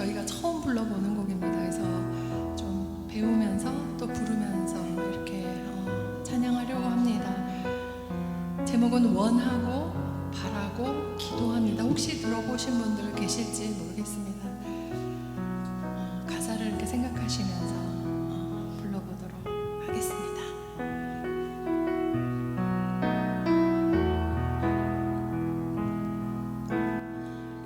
저희가 처음 불러보는 곡입니다. 그래서 좀 배우면서 또 부르면서 이렇게 찬양하려고 합니다. 제목은 원하고 바라고 기도합니다. 혹시 들어보신 분들 계실지 모르겠습니다. 가사를 이렇게 생각하시면서 불러보도록 하겠습니다.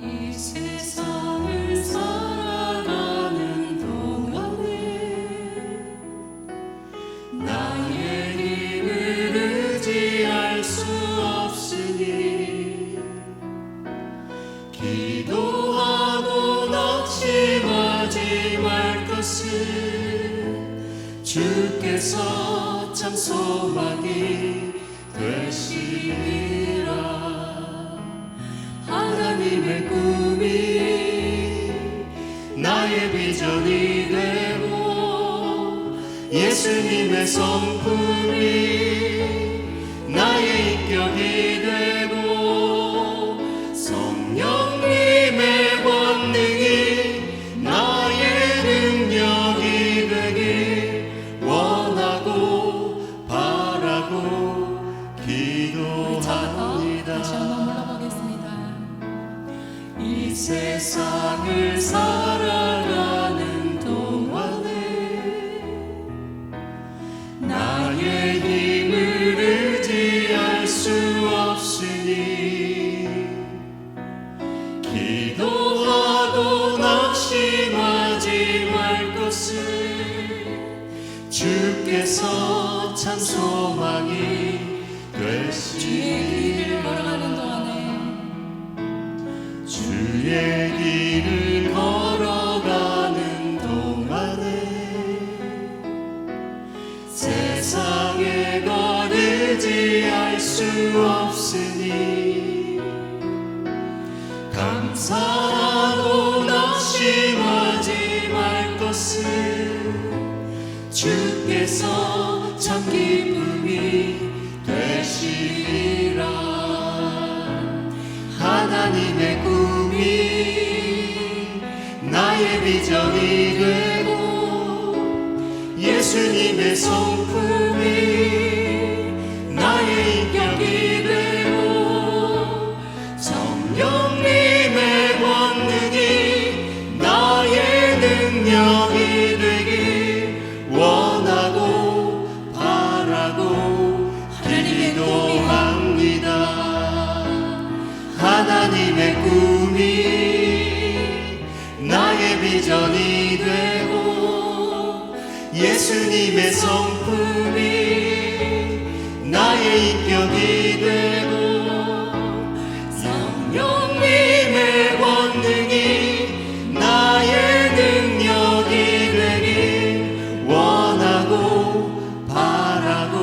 이 세상을 살아가는 동안에 나의 힘을 의지할 수 없으니 기도하고 낙심하지 말 것은 주께서 참 소망이 되시리라. 하나님의 꿈이 나의 비전이 되고 예수님의 성품이 나의 인격이 되고 성령님의 권능이 나의 능력이 되길 원하고 바라고 기도합니다. 다시 한번 불러보겠습니다. 이 세상을 살아가는 동안에 나의 힘을 의지할 수 없으니 기도하고 낙심하지 말 것은 주께서 참 소망이 되시리라. 주의 길을 걸어가는 동안에 세상의 것 의지할 수 없으니 감사하고 낙심하지 말 것은 주께서 참 기쁨이 되시리라. 하나님의 꿈이 나의 비전이 되고 예수님의 성품이 나의 인격이 되고 성령님의 권능이 나의 능력이 되길 원하고 바라고 기도합니다. 하나님의 꿈이 나의 비전이 되고 예수님의 성품이 나의 인격이 되고 성령님의 권능이 나의 능력이 되길 원하고 바라고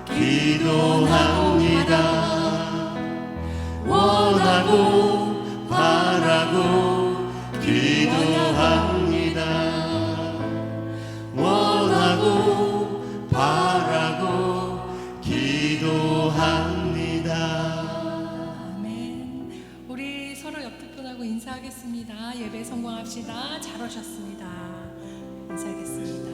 기도합니다. 원하고 바라고 기도합니다. 원하고 바라고 기도합니다. 아멘. 우리 서로 옆 분하고 인사하겠습니다. 예배 성공합시다. 잘 오셨습니다. 인사하겠습니다.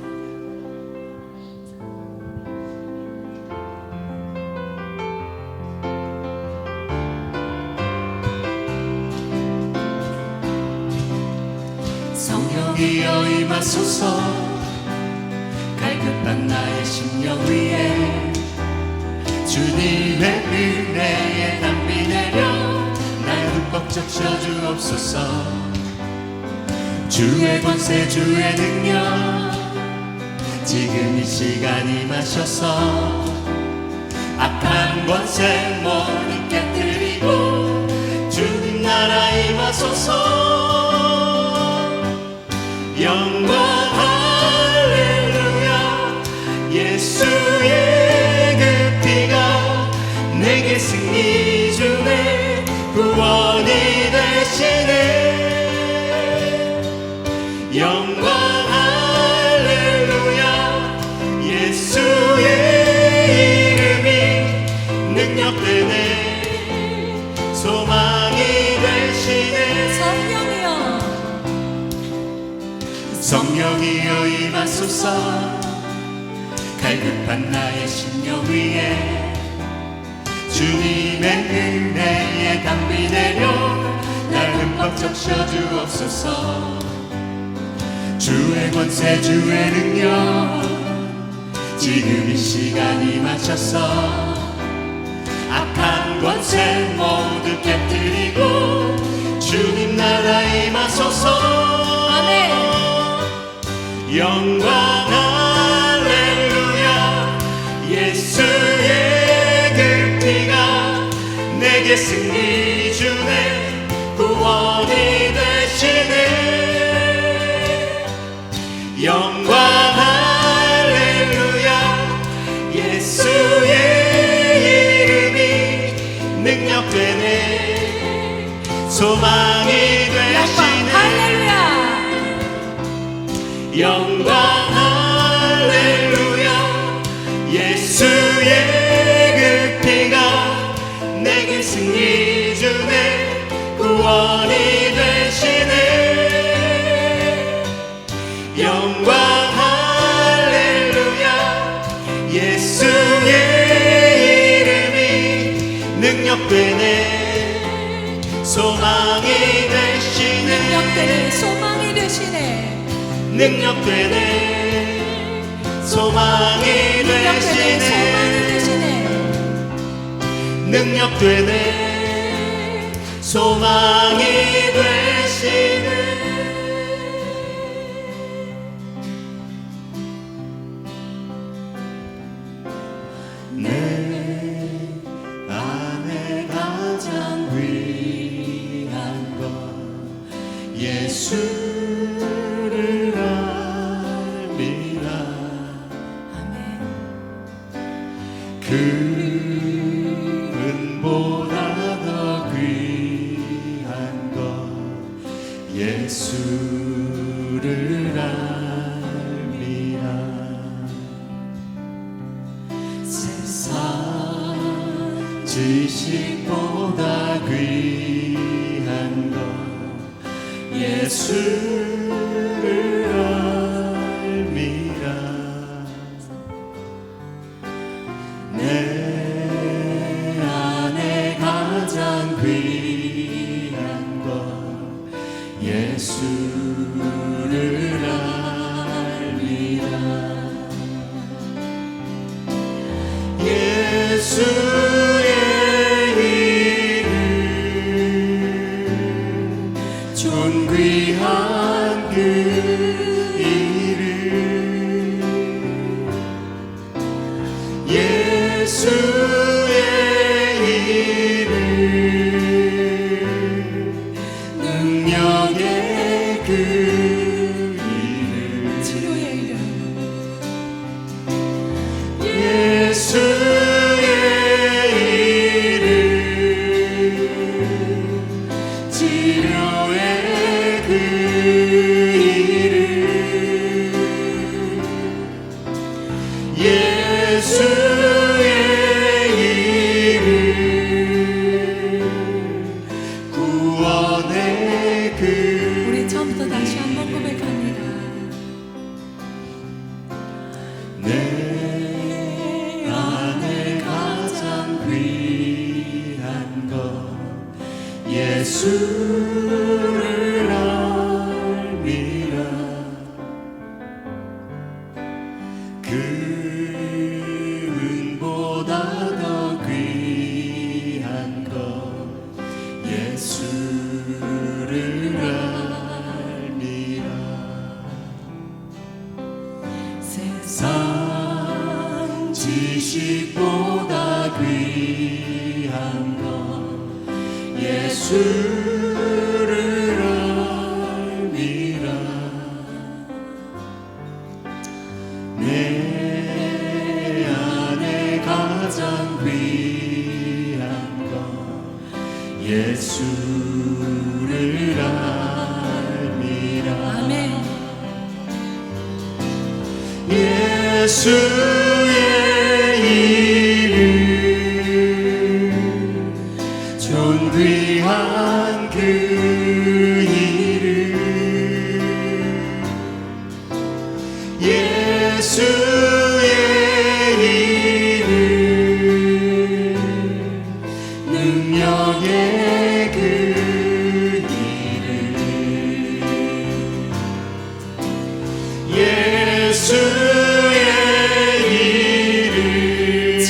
성령이여 임하소서. 갈급한 나의 심령 위에 주님의 은혜의 담비 내려 날 흠뻑 적셔주옵소서. 주의 권세 주의 능력 지금 이 시간 임하셔서 악한 권세 모두 깨뜨리고 주님 나라 임하소서. 영광 할렐루야. 예수의 그 피가 내게 승리 주네. 구원이 되시네. 영광 할렐루야. 예수의 이름이 능력되네. 소망이 되시네. 성령이여 성령이여 임하소서. 갈급한 나의 심령 위에 주님의 은혜의 강비 내려 날 흠뻑 적셔주옵소서. 주의 권세 주의 능력 지금 이 시간이 맞춰서 악한 권세 모두 깨뜨리고 주님 나라 임하소서. 아멘. 영광 할렐루야. 예수의 그 피가 내게 승리 주네. 구원이 되시네. 영광 할렐루야. 예수의 이름이 능력되네. 소망이 되시네. 할렐루야. 영광 할렐루야. 예수의 그 피가 내게 승리 주네. 구원이 되시네. 영광 할렐루야. 예수의 이름이 능력되네. 소망이 되시네. 능력되네. 소망이 되시네. 능력되네. 소망이 되시네. 능력되네. 소망이 되시네. 내 안에 가장 귀한 것 예수를 알미라. 아멘. 그 은보다 더 귀한 것 예수를 알미라. 세상 지식보다 귀한 것 예수를 알미라. 내 안에 가장 귀한 것 예수를 알미라. 예수의 이름 존귀한 그 이름 예수의 이름 능력의 그 이름 치료의 이름. 예수의 이름 치료의 그 이름 예수의 이름 구원의 그 우리 처음부터 다시 한번 고백합니다. 내 안에 가장 귀한 것 예수를 알미라. 그 은보다 더 귀한 것 예수를 알미라. 세상 지식보다 귀한 것 예수를 알미라. 내 안에 가장 귀한 것 예수를 알미라. 아멘. 예수의 이름 존귀한 그 이름 예수의 이름 능력의 그 이름 예수의 이름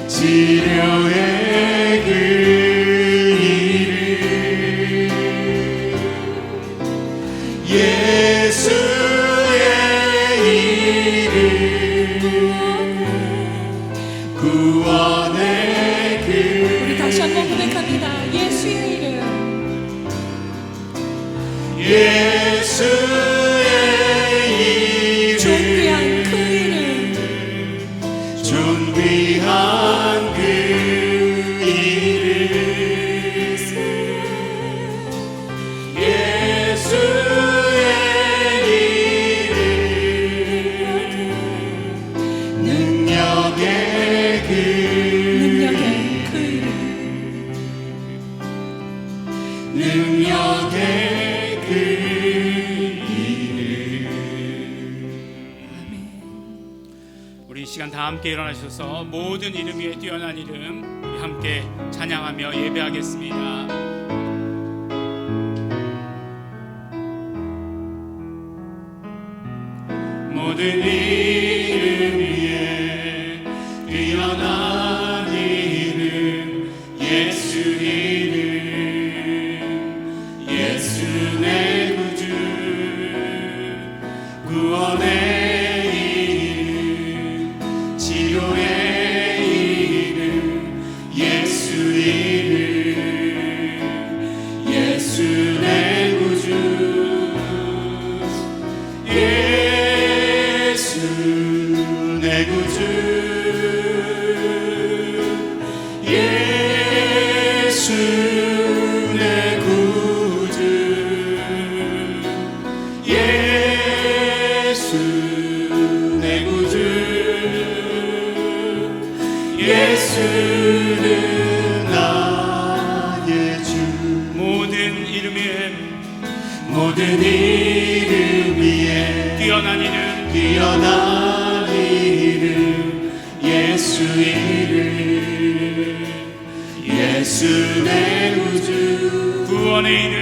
치료의 그 이름 예수의 이름 구원의 그 우리 다시 한번 고백합니다. 예수의 이름 예수의 이름 존귀한 그 이름 존귀한 그 이름 예수의 이름 능력의 그 능력의 그 이름 능력의 그 이름 아멘. 우리 이 시간 다 함께 일어나셔서 모든 이름 위에 뛰어난 이름 우리 함께 찬양하며 예배하겠습니다. 모든 이름 위에 뛰어난 이름 예수 이름 예수 내 구주 구원의 이름 치료의 이름 예수 이름 예수 내 구주 예수 내 구주 예수 내 구주 예수 내 구주 예수는 나의 주 모든 이름 위에 모든 이름 위에 뛰어난 이름 예수 이름 예수 내 구주 구원의 이름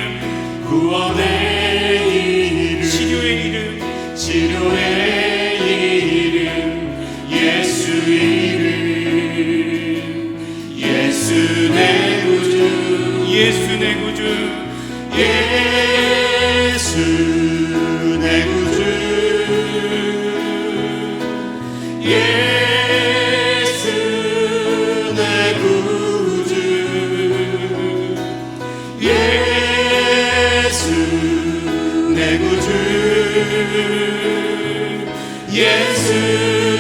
치료의 이름 이름 예수 이름 예수 내 구주 예수 내 구주 예수 내 구주 예수 내 구주 예수 내 구주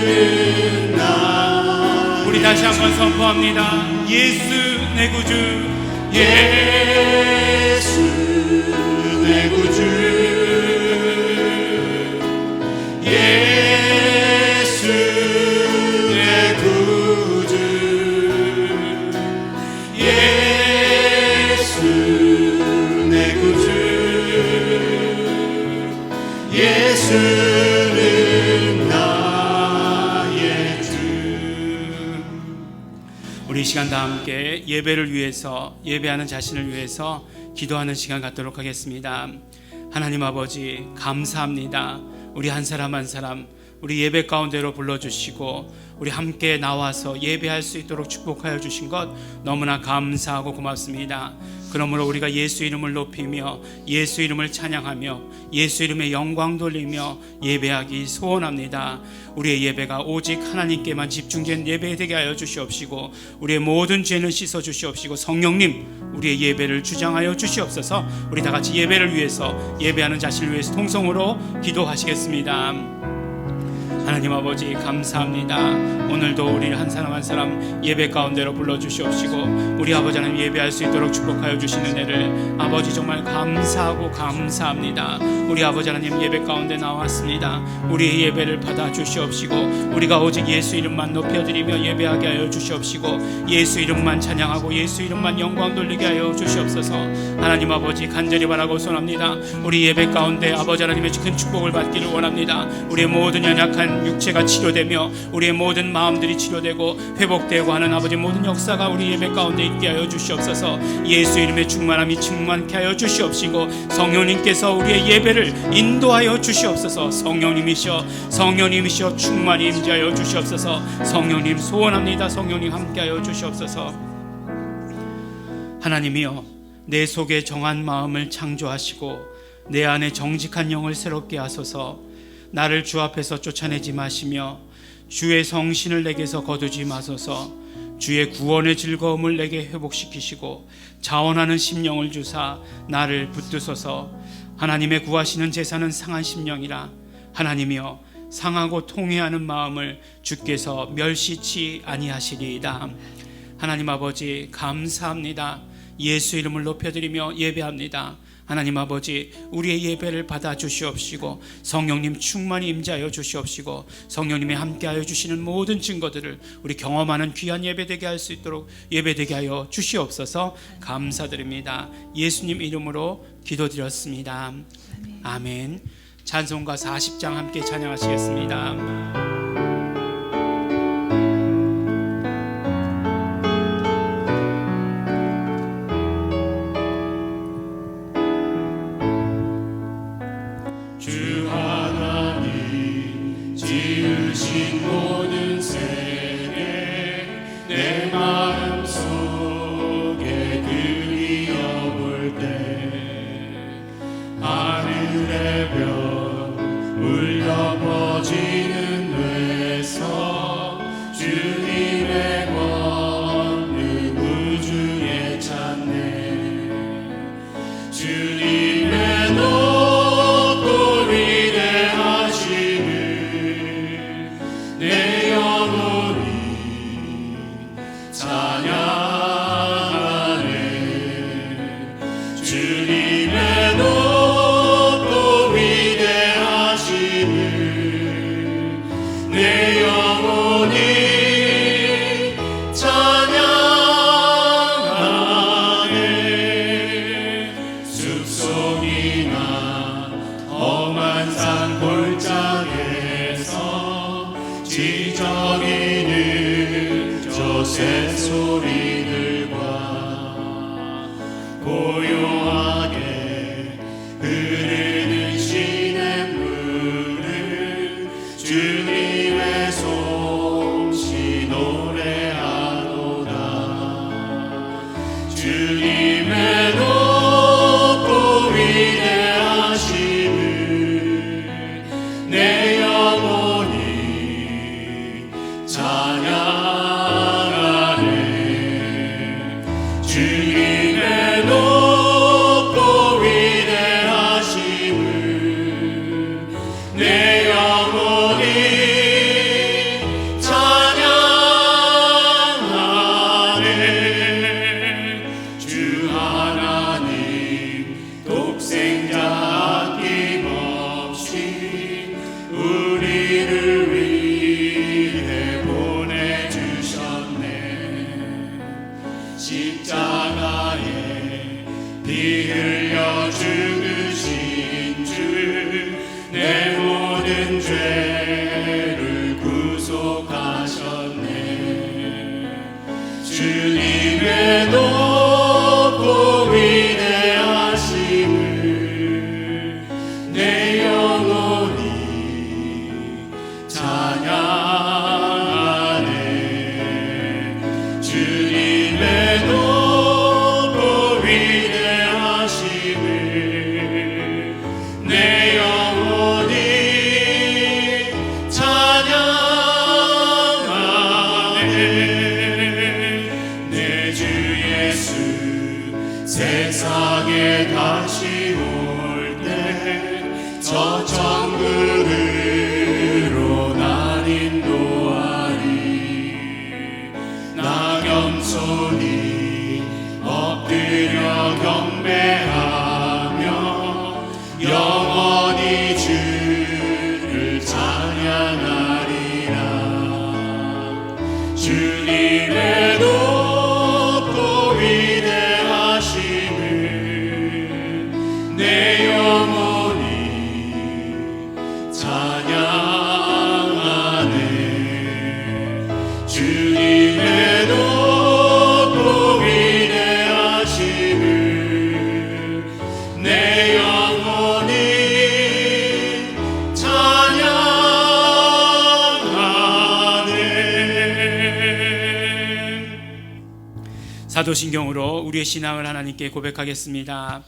예수는 나 우리 다시 한번 선포합니다. 예수 내 구주 예수 내 구주 예수 내 구주 예수 내 구주 예수는 나의 주 우리 이 시간 다 함께 예배를 위해서 예배하는 자신을 위해서 기도하는 시간 갖도록 하겠습니다. 하나님 아버지 감사합니다. 우리 한 사람 한 사람 우리 예배 가운데로 불러주시고 우리 함께 나와서 예배할 수 있도록 축복하여 주신 것 너무나 감사하고 고맙습니다. 그러므로 우리가 예수 이름을 높이며 예수 이름을 찬양하며 예수 이름의 영광 돌리며 예배하기 소원합니다. 우리의 예배가 오직 하나님께만 집중된 예배 되게 하여 주시옵시고 우리의 모든 죄는 씻어 주시옵시고 성령님 우리의 예배를 주장하여 주시옵소서. 우리 다 같이 예배를 위해서 예배하는 자신을 위해서 통성으로 기도하시겠습니다. 하나님 아버지 감사합니다. 오늘도 우리 한 사람 한 사람 예배 가운데로 불러주시옵시고 우리 아버지 하나님 예배할 수 있도록 축복하여 주시는 애를 아버지 정말 감사하고 감사합니다. 우리 아버지 하나님 예배 가운데 나왔습니다. 우리의 예배를 받아 주시옵시고 우리가 오직 예수 이름만 높여드리며 예배하게 하여 주시옵시고 예수 이름만 찬양하고 예수 이름만 영광 돌리게 하여 주시옵소서. 하나님 아버지 간절히 바라고 소원합니다. 우리 예배 가운데 아버지 하나님의 큰 축복을 받기를 원합니다. 우리의 모든 연약한 육체가 치료되며 우리의 모든 마음들이 치료되고 회복되고 하는 아버지 모든 역사가 우리 예배 가운데 있게 하여 주시옵소서. 예수 이름의 충만함이 충만케 하여 주시옵시고 성령님께서 우리의 예배를 인도하여 주시옵소서. 성령님이시여 충만히 임재하여 주시옵소서. 성령님 소원합니다. 성령님 함께하여 주시옵소서. 하나님이여 내 속에 정한 마음을 창조하시고 내 안에 정직한 영을 새롭게 하소서. 나를 주 앞에서 쫓아내지 마시며 주의 성신을 내게서 거두지 마소서. 주의 구원의 즐거움을 내게 회복시키시고 자원하는 심령을 주사 나를 붙드소서. 하나님의 구하시는 제사는 상한 심령이라. 하나님이여 상하고 통회하는 마음을 주께서 멸시치 아니하시리이다. 하나님 아버지 감사합니다. 예수 이름을 높여드리며 예배합니다. 하나님 아버지 우리의 예배를 받아 주시옵시고 성령님 충만히 임재하여 주시옵시고 성령님이 함께하여 주시는 모든 증거들을 우리 경험하는 귀한 예배되게 할 수 있도록 예배되게 하여 주시옵소서. 감사드립니다. 예수님 이름으로 기도드렸습니다. 아멘. 찬송가 40장 함께 찬양하시겠습니다. 지으신 모든 세계 내 마음 속에 그리워볼 때 하늘의 별 울려 퍼지는 뇌서 주님의 권능 우주에 찾네. 주님의 높고 위대하심을 내 영혼이 찬양하네. 주님의 높고 위대하심을 내 영혼이 찬양하네. 숲속이나 험한 산 골짜기에서 지저귀는 저 새소리들과 고요하게 흐르는 시냇물을 주님의 솜씨 노래하도다. 주님의 높고 위대하심을 내 영혼이 찬양하네. 주님의 높고 위대하심을 내 영혼이 찬양하네. 주 하나님 독생자 아낌없이 우리를 위해 보내주셨네. 십자가에 피 흘려 죽으신 주 내 모든 죄를 구속하셨네. 주님의 높고 위대하심을 내 영혼이 찬양하네. 주님의 높고 위대하심을 내 영혼이 찬양하네 주님의 높고 위대하심을 내 영혼이 찬양하네. 사도신경으로 우리의 신앙을 하나님께 고백하겠습니다.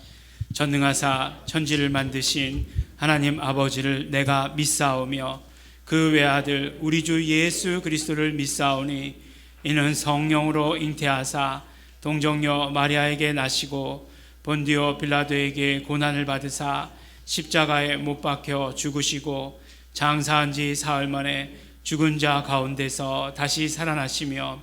전능하사 천지를 만드신 하나님 아버지를 내가 믿사오며 그 외아들 우리 주 예수 그리스도를 믿사오니 이는 성령으로 잉태하사 동정녀 마리아에게 나시고 본디오 빌라도에게 고난을 받으사 십자가에 못 박혀 죽으시고 장사한 지 사흘 만에 죽은 자 가운데서 다시 살아나시며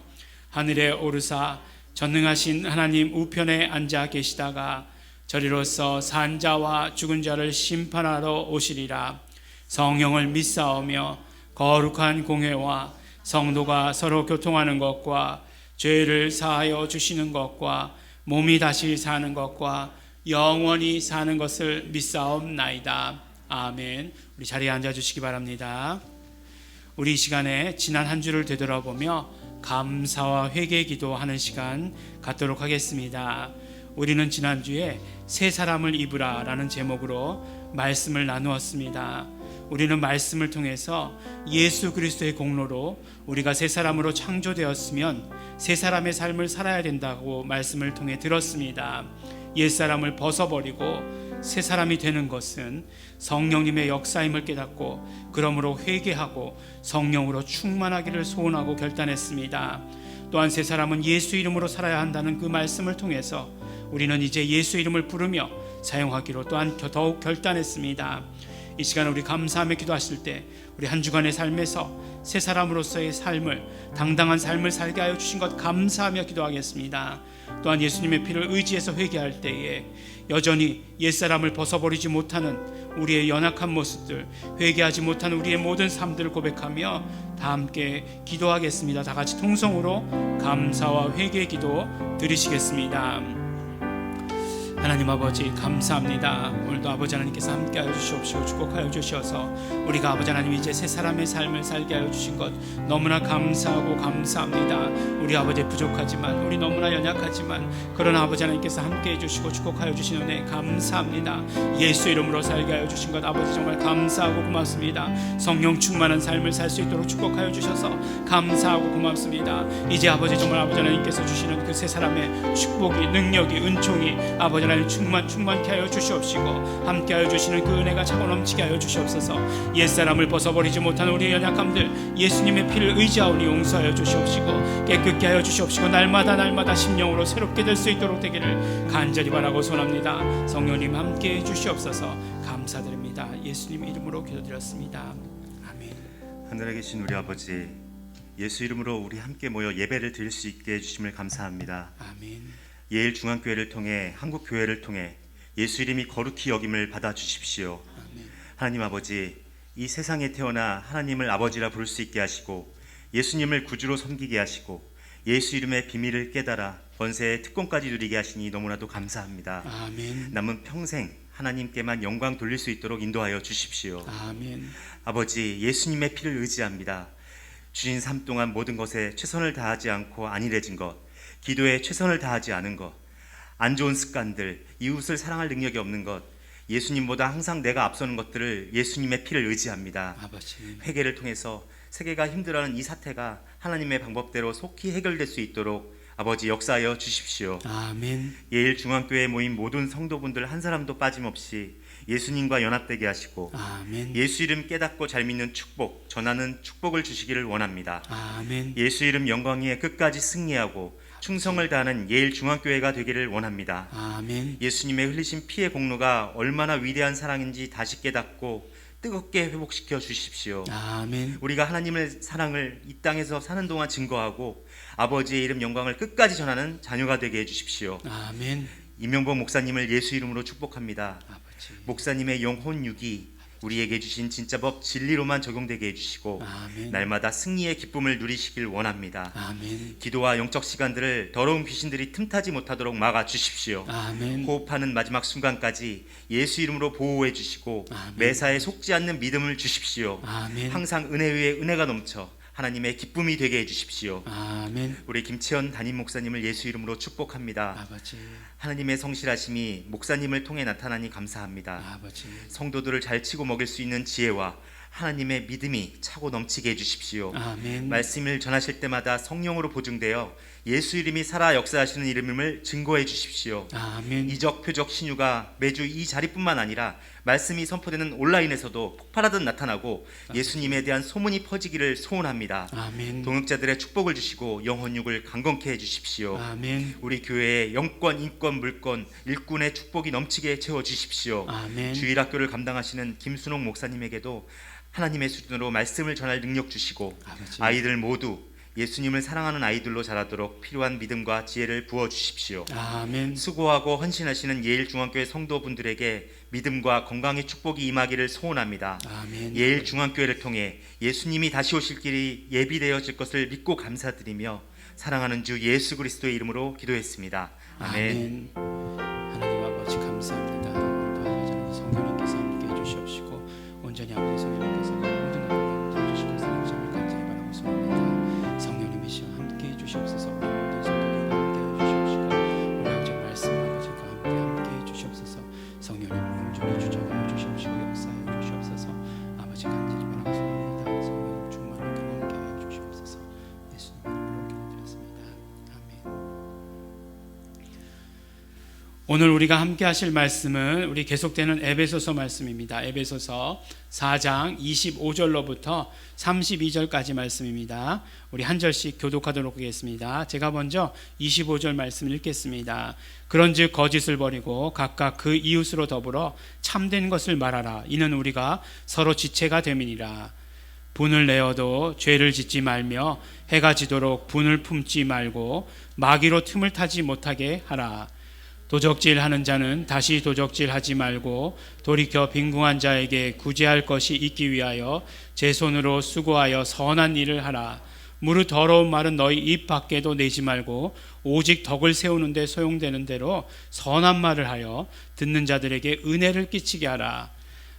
하늘에 오르사 전능하신 하나님 우편에 앉아 계시다가 저리로서 산 자와 죽은 자를 심판하러 오시리라. 성령을 믿사오며 거룩한 공회와 성도가 서로 교통하는 것과 죄를 사하여 주시는 것과 몸이 다시 사는 것과 영원히 사는 것을 믿사옵나이다. 아멘. 우리 자리에 앉아 주시기 바랍니다. 우리 이 시간에 지난 한 주를 되돌아보며 감사와 회개 기도하는 시간 갖도록 하겠습니다. 우리는 지난주에 새 사람을 입으라 라는 제목으로 말씀을 나누었습니다. 우리는 말씀을 통해서 예수 그리스도의 공로로 우리가 새 사람으로 창조되었으면 새 사람의 삶을 살아야 된다고 말씀을 통해 들었습니다. 옛사람을 벗어버리고 새 사람이 되는 것은 성령님의 역사임을 깨닫고 그러므로 회개하고 성령으로 충만하기를 소원하고 결단했습니다. 또한 새 사람은 예수 이름으로 살아야 한다는 그 말씀을 통해서 우리는 이제 예수 이름을 부르며 사용하기로 또한 더욱 결단했습니다. 이 시간 우리 감사하며 기도하실 때 우리 한 주간의 삶에서 새 사람으로서의 삶을 당당한 삶을 살게 하여 주신 것 감사하며 기도하겠습니다. 또한 예수님의 피를 의지해서 회개할 때에 여전히 옛사람을 벗어버리지 못하는 우리의 연약한 모습들, 회개하지 못한 우리의 모든 삶들을 고백하며 다 함께 기도하겠습니다. 다 같이 통성으로 감사와 회개 기도 드리시겠습니다. 하나님 아버지 감사합니다. 오늘도 아버지 하나님께서 함께하여 주시옵시고 축복하여 주셔서 우리가 아버지 하나님 이제 새 사람의 삶을 살게 하여 주신 것 너무나 감사하고 감사합니다. 우리 아버지 부족하지만 우리 너무나 연약하지만 그러나 아버지 하나님께서 함께해 주시고 축복하여 주신 은혜 감사합니다. 예수 이름으로 살게 하여 주신 것 아버지 정말 감사하고 고맙습니다. 성령 충만한 삶을 살 수 있도록 축복하여 주셔서 감사하고 고맙습니다. 이제 아버지 정말 아버지 하나님께서 주시는 그 새 사람의 축복이 능력이 은총이 아버지 하나님 충만케 하여 주시옵시고 함께하여 주시는 그 은혜가 차고 넘치게 하여 주시옵소서. 옛사람을 벗어버리지 못한 우리의 연약함들 예수님의 피를 의지하오니 용서하여 주시옵시고 깨끗게 하여 주시옵시고 날마다 심령으로 새롭게 될 수 있도록 되기를 간절히 바라고 소원합니다. 성령님 함께해 주시옵소서. 감사드립니다. 예수님 이름으로 기도드렸습니다. 아멘. 하늘에 계신 우리 아버지, 예수 이름으로 우리 함께 모여 예배를 드릴 수 있게 해주심을 감사합니다. 아멘. 예일중앙교회를 통해 한국교회를 통해 예수 이름이 거룩히 여김을 받아 주십시오. 하나님 아버지, 이 세상에 태어나 하나님을 아버지라 부를 수 있게 하시고 예수님을 구주로 섬기게 하시고 예수 이름의 비밀을 깨달아 번세의 특권까지 누리게 하시니 너무나도 감사합니다. 아멘. 남은 평생 하나님께만 영광 돌릴 수 있도록 인도하여 주십시오. 아멘. 아버지, 예수님의 피를 의지합니다. 주신 삶 동안 모든 것에 최선을 다하지 않고 안일해진 것, 기도에 최선을 다하지 않은 것, 안 좋은 습관들, 이웃을 사랑할 능력이 없는 것, 예수님보다 항상 내가 앞서는 것들을 예수님의 피를 의지합니다. 아버지. 회개를 통해서 세계가 힘들어하는 이 사태가 하나님의 방법대로 속히 해결될 수 있도록 아버지 역사하여 주십시오. 아멘. 예일중앙교회에 모인 모든 성도분들 한 사람도 빠짐없이 예수님과 연합되게 하시고 아멘. 예수 이름 깨닫고 잘 믿는 축복, 전하는 축복을 주시기를 원합니다. 아멘. 예수 이름 영광에 끝까지 승리하고 충성을 다하는 예일중앙교회가 되기를 원합니다. 아멘. 예수님의 흘리신 피의 공로가 얼마나 위대한 사랑인지 다시 깨닫고 뜨겁게 회복시켜 주십시오. 아멘. 우리가 하나님의 사랑을 이 땅에서 사는 동안 증거하고 아버지의 이름 영광을 끝까지 전하는 자녀가 되게 해주십시오. 아멘. 이명보 목사님을 예수 이름으로 축복합니다. 아버지. 목사님의 영혼 유기, 우리에게 주신 진짜 법 진리로만 적용되게 해주시고 아멘. 날마다 승리의 기쁨을 누리시길 원합니다. 아멘. 기도와 영적 시간들을 더러운 귀신들이 틈타지 못하도록 막아 주십시오. 아멘. 호흡하는 마지막 순간까지 예수 이름으로 보호해 주시고 아멘. 매사에 속지 않는 믿음을 주십시오. 아멘. 항상 은혜 위에 은혜가 넘쳐 하나님의 기쁨이 되게 해 주십시오. 아멘. 우리 김채연 담임 목사님을 예수 이름으로 축복합니다. 아버지. 하나님의 성실하심이 목사님을 통해 나타나니 감사합니다. 아버지. 성도들을 잘 치고 먹일 수 있는 지혜와 하나님의 믿음이 차고 넘치게 해주십시오. 아멘. 말씀을 전하실 때마다 성령으로 보증되어 예수 이름이 살아 역사하시는 이름을 증거해 주십시오. 아멘. 이적 표적 신유가 매주 이 자리뿐만 아니라 말씀이 선포되는 온라인에서도 폭발하듯 나타나고 예수님에 대한 소문이 퍼지기를 소원합니다. 아멘. 동역자들의 축복을 주시고 영혼육을 강건케 해주십시오. 아멘. 우리 교회에 영권, 인권, 물권, 일꾼의 축복이 넘치게 채워주십시오. 아멘. 주일학교를 감당하시는 김순옥 목사님에게도 하나님의 수준으로 말씀을 전할 능력 주시고 아버지. 아이들 모두 예수님을 사랑하는 아이들로 자라도록 필요한 믿음과 지혜를 부어주십시오. 아멘. 수고하고 헌신하시는 예일중앙교회 성도분들에게 믿음과 건강의 축복이 임하기를 소원합니다. 아멘. 예일중앙교회를 통해 예수님이 다시 오실 길이 예비되어질 것을 믿고 감사드리며 사랑하는 주 예수 그리스도의 이름으로 기도했습니다. 아멘. 하나님 아버지 감사합니다. 오늘도 성령님께서 함께해 주시옵시고 온전히 아버지 성령님께서 모든 것을 주시고 사랑하심을 간절히 바라고 소원합니다. 성령님이시여 함께해 주시옵소서. 우리 모든 성도들과 함께해 주시옵시고 우리 아버지 말씀 아버지가 함께해 주시옵소서. 성령님 온전히 주장하여 주시옵시고 역사하여 주시옵소서. 아버지 간절히 바라고 소원합니다. 성령님 충만하게 함께해 주시옵소서. 예수님 이름으로 기도드렸습니다. 아멘. 오늘 우리가 함께 하실 말씀은 우리 계속되는 에베소서 말씀입니다. 에베소서 4장 25절로부터 32절까지 말씀입니다. 우리 한 절씩 교독하도록 하겠습니다. 제가 먼저 25절 말씀을 읽겠습니다. 그런즉 거짓을 버리고 각각 그 이웃으로 더불어 참된 것을 말하라. 이는 우리가 서로 지체가 됨이니라. 분을 내어도 죄를 짓지 말며 해가 지도록 분을 품지 말고 마귀로 틈을 타지 못하게 하라. 도적질하는 자는 다시 도적질하지 말고 돌이켜 빈궁한 자에게 구제할 것이 있기 위하여 제 손으로 수고하여 선한 일을 하라. 무릇 더러운 말은 너희 입 밖에도 내지 말고 오직 덕을 세우는 데 소용되는 대로 선한 말을 하여 듣는 자들에게 은혜를 끼치게 하라.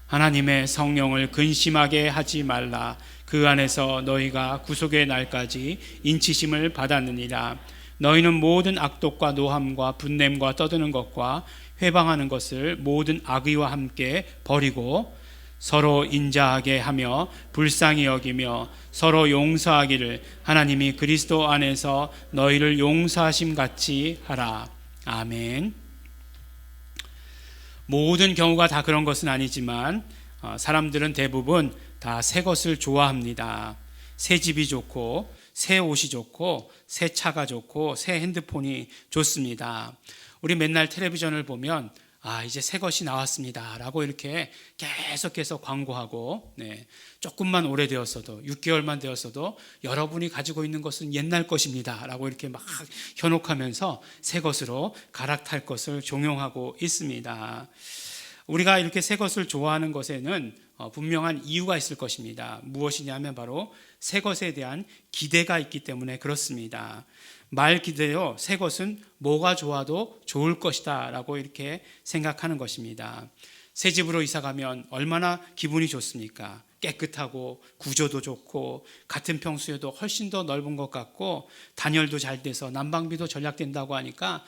하나님의 성령을 근심하게 하지 말라. 그 안에서 너희가 구속의 날까지 인치심을 받았느니라. 너희는 모든 악독과 노함과 분냄과 떠드는 것과 회방하는 것을 모든 악의와 함께 버리고 서로 인자하게 하며 불쌍히 여기며 서로 용서하기를 하나님이 그리스도 안에서 너희를 용서하심 같이 하라. 아멘. 모든 경우가 다 그런 것은 아니지만 사람들은 대부분 다 새 것을 좋아합니다. 새 집이 좋고 새 옷이 좋고 새 차가 좋고 새 핸드폰이 좋습니다. 우리 맨날 텔레비전을 보면 이제 새 것이 나왔습니다 라고 이렇게 계속해서 광고하고 조금만 오래되었어도 6개월만 되었어도 여러분이 가지고 있는 것은 옛날 것입니다 라고 이렇게 막 현혹하면서 새 것으로 갈아탈 것을 종용하고 있습니다. 우리가 이렇게 새 것을 좋아하는 것에는 분명한 이유가 있을 것입니다. 무엇이냐면 바로 새 것에 대한 기대가 있기 때문에 그렇습니다. 말 기대요, 새 것은 뭐가 좋아도 좋을 것이다 라고 이렇게 생각하는 것입니다. 새 집으로 이사 가면 얼마나 기분이 좋습니까? 깨끗하고 구조도 좋고 같은 평수에도 훨씬 더 넓은 것 같고 단열도 잘 돼서 난방비도 절약된다고 하니까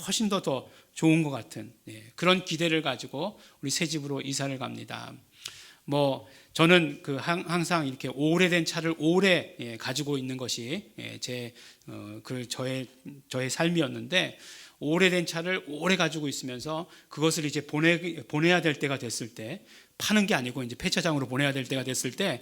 훨씬 더 좋은 것 같은 그런 기대를 가지고 우리 새 집으로 이사를 갑니다. 저는 항상 이렇게 오래된 차를 오래 가지고 있는 것이 저의 삶이었는데 오래된 차를 오래 가지고 있으면서 그것을 이제 보내야 될 때가 됐을 때 파는 게 아니고 이제 폐차장으로 보내야 될 때가 됐을 때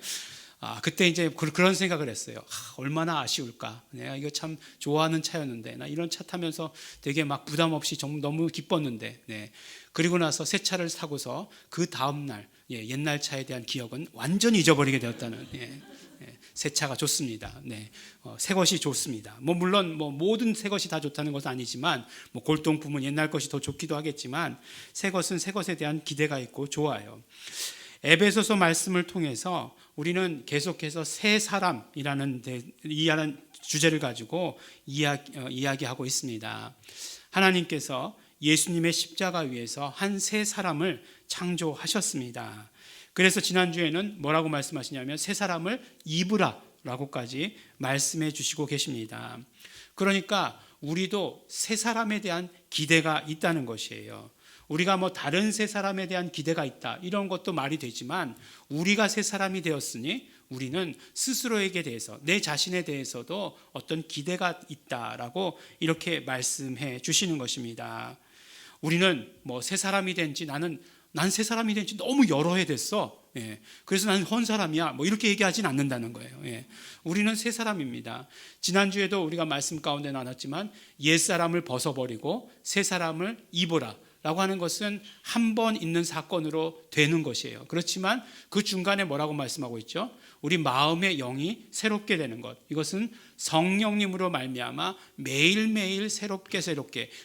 그때 이제 그런 생각을 했어요. 얼마나 아쉬울까. 내가 이거 참 좋아하는 차였는데 나 이런 차 타면서 되게 막 부담 없이 너무 기뻤는데 그리고 나서 새 차를 사고서 그 다음 날 옛날 차에 대한 기억은 완전히 잊어버리게 되었다는 새 차가 좋습니다. 새 것이 좋습니다. 물론 모든 새 것이 다 좋다는 것은 아니지만 골동품은 옛날 것이 더 좋기도 하겠지만 새 것은 새 것에 대한 기대가 있고 좋아요. 에베소서 말씀을 통해서 우리는 계속해서 새 사람이라는 주제를 가지고 이야기하고 있습니다. 하나님께서 예수님의 십자가 위에서 한 새 사람을 창조하셨습니다. 그래서 지난주에는 뭐라고 말씀하시냐면 새 사람을 입으라 라고까지 말씀해 주시고 계십니다. 그러니까 우리도 새 사람에 대한 기대가 있다는 것이에요. 우리가 뭐 다른 새 사람에 대한 기대가 있다 이런 것도 말이 되지만 우리가 새 사람이 되었으니 우리는 스스로에게 대해서 내 자신에 대해서도 어떤 기대가 있다라고 이렇게 말씀해 주시는 것입니다. 우리는 뭐 새 사람이 된지 난 새 사람이 된지 너무 여러 해 됐어. 그래서 나는 헌 사람이야. 뭐 이렇게 얘기하진 않는다는 거예요. 우리는 새 사람입니다. 지난주에도 우리가 말씀 가운데 나눴지만 옛 사람을 벗어버리고 새 사람을 입으라 라고 하는 것은 한 번 있는 사건으로 되는 것이에요. 그렇지만 그 중간에 뭐라고 말씀하고 있죠? 우리 마음의 영이 새롭게 되는 것. 이것은 성령님으로 말미암아 매일매일 새롭게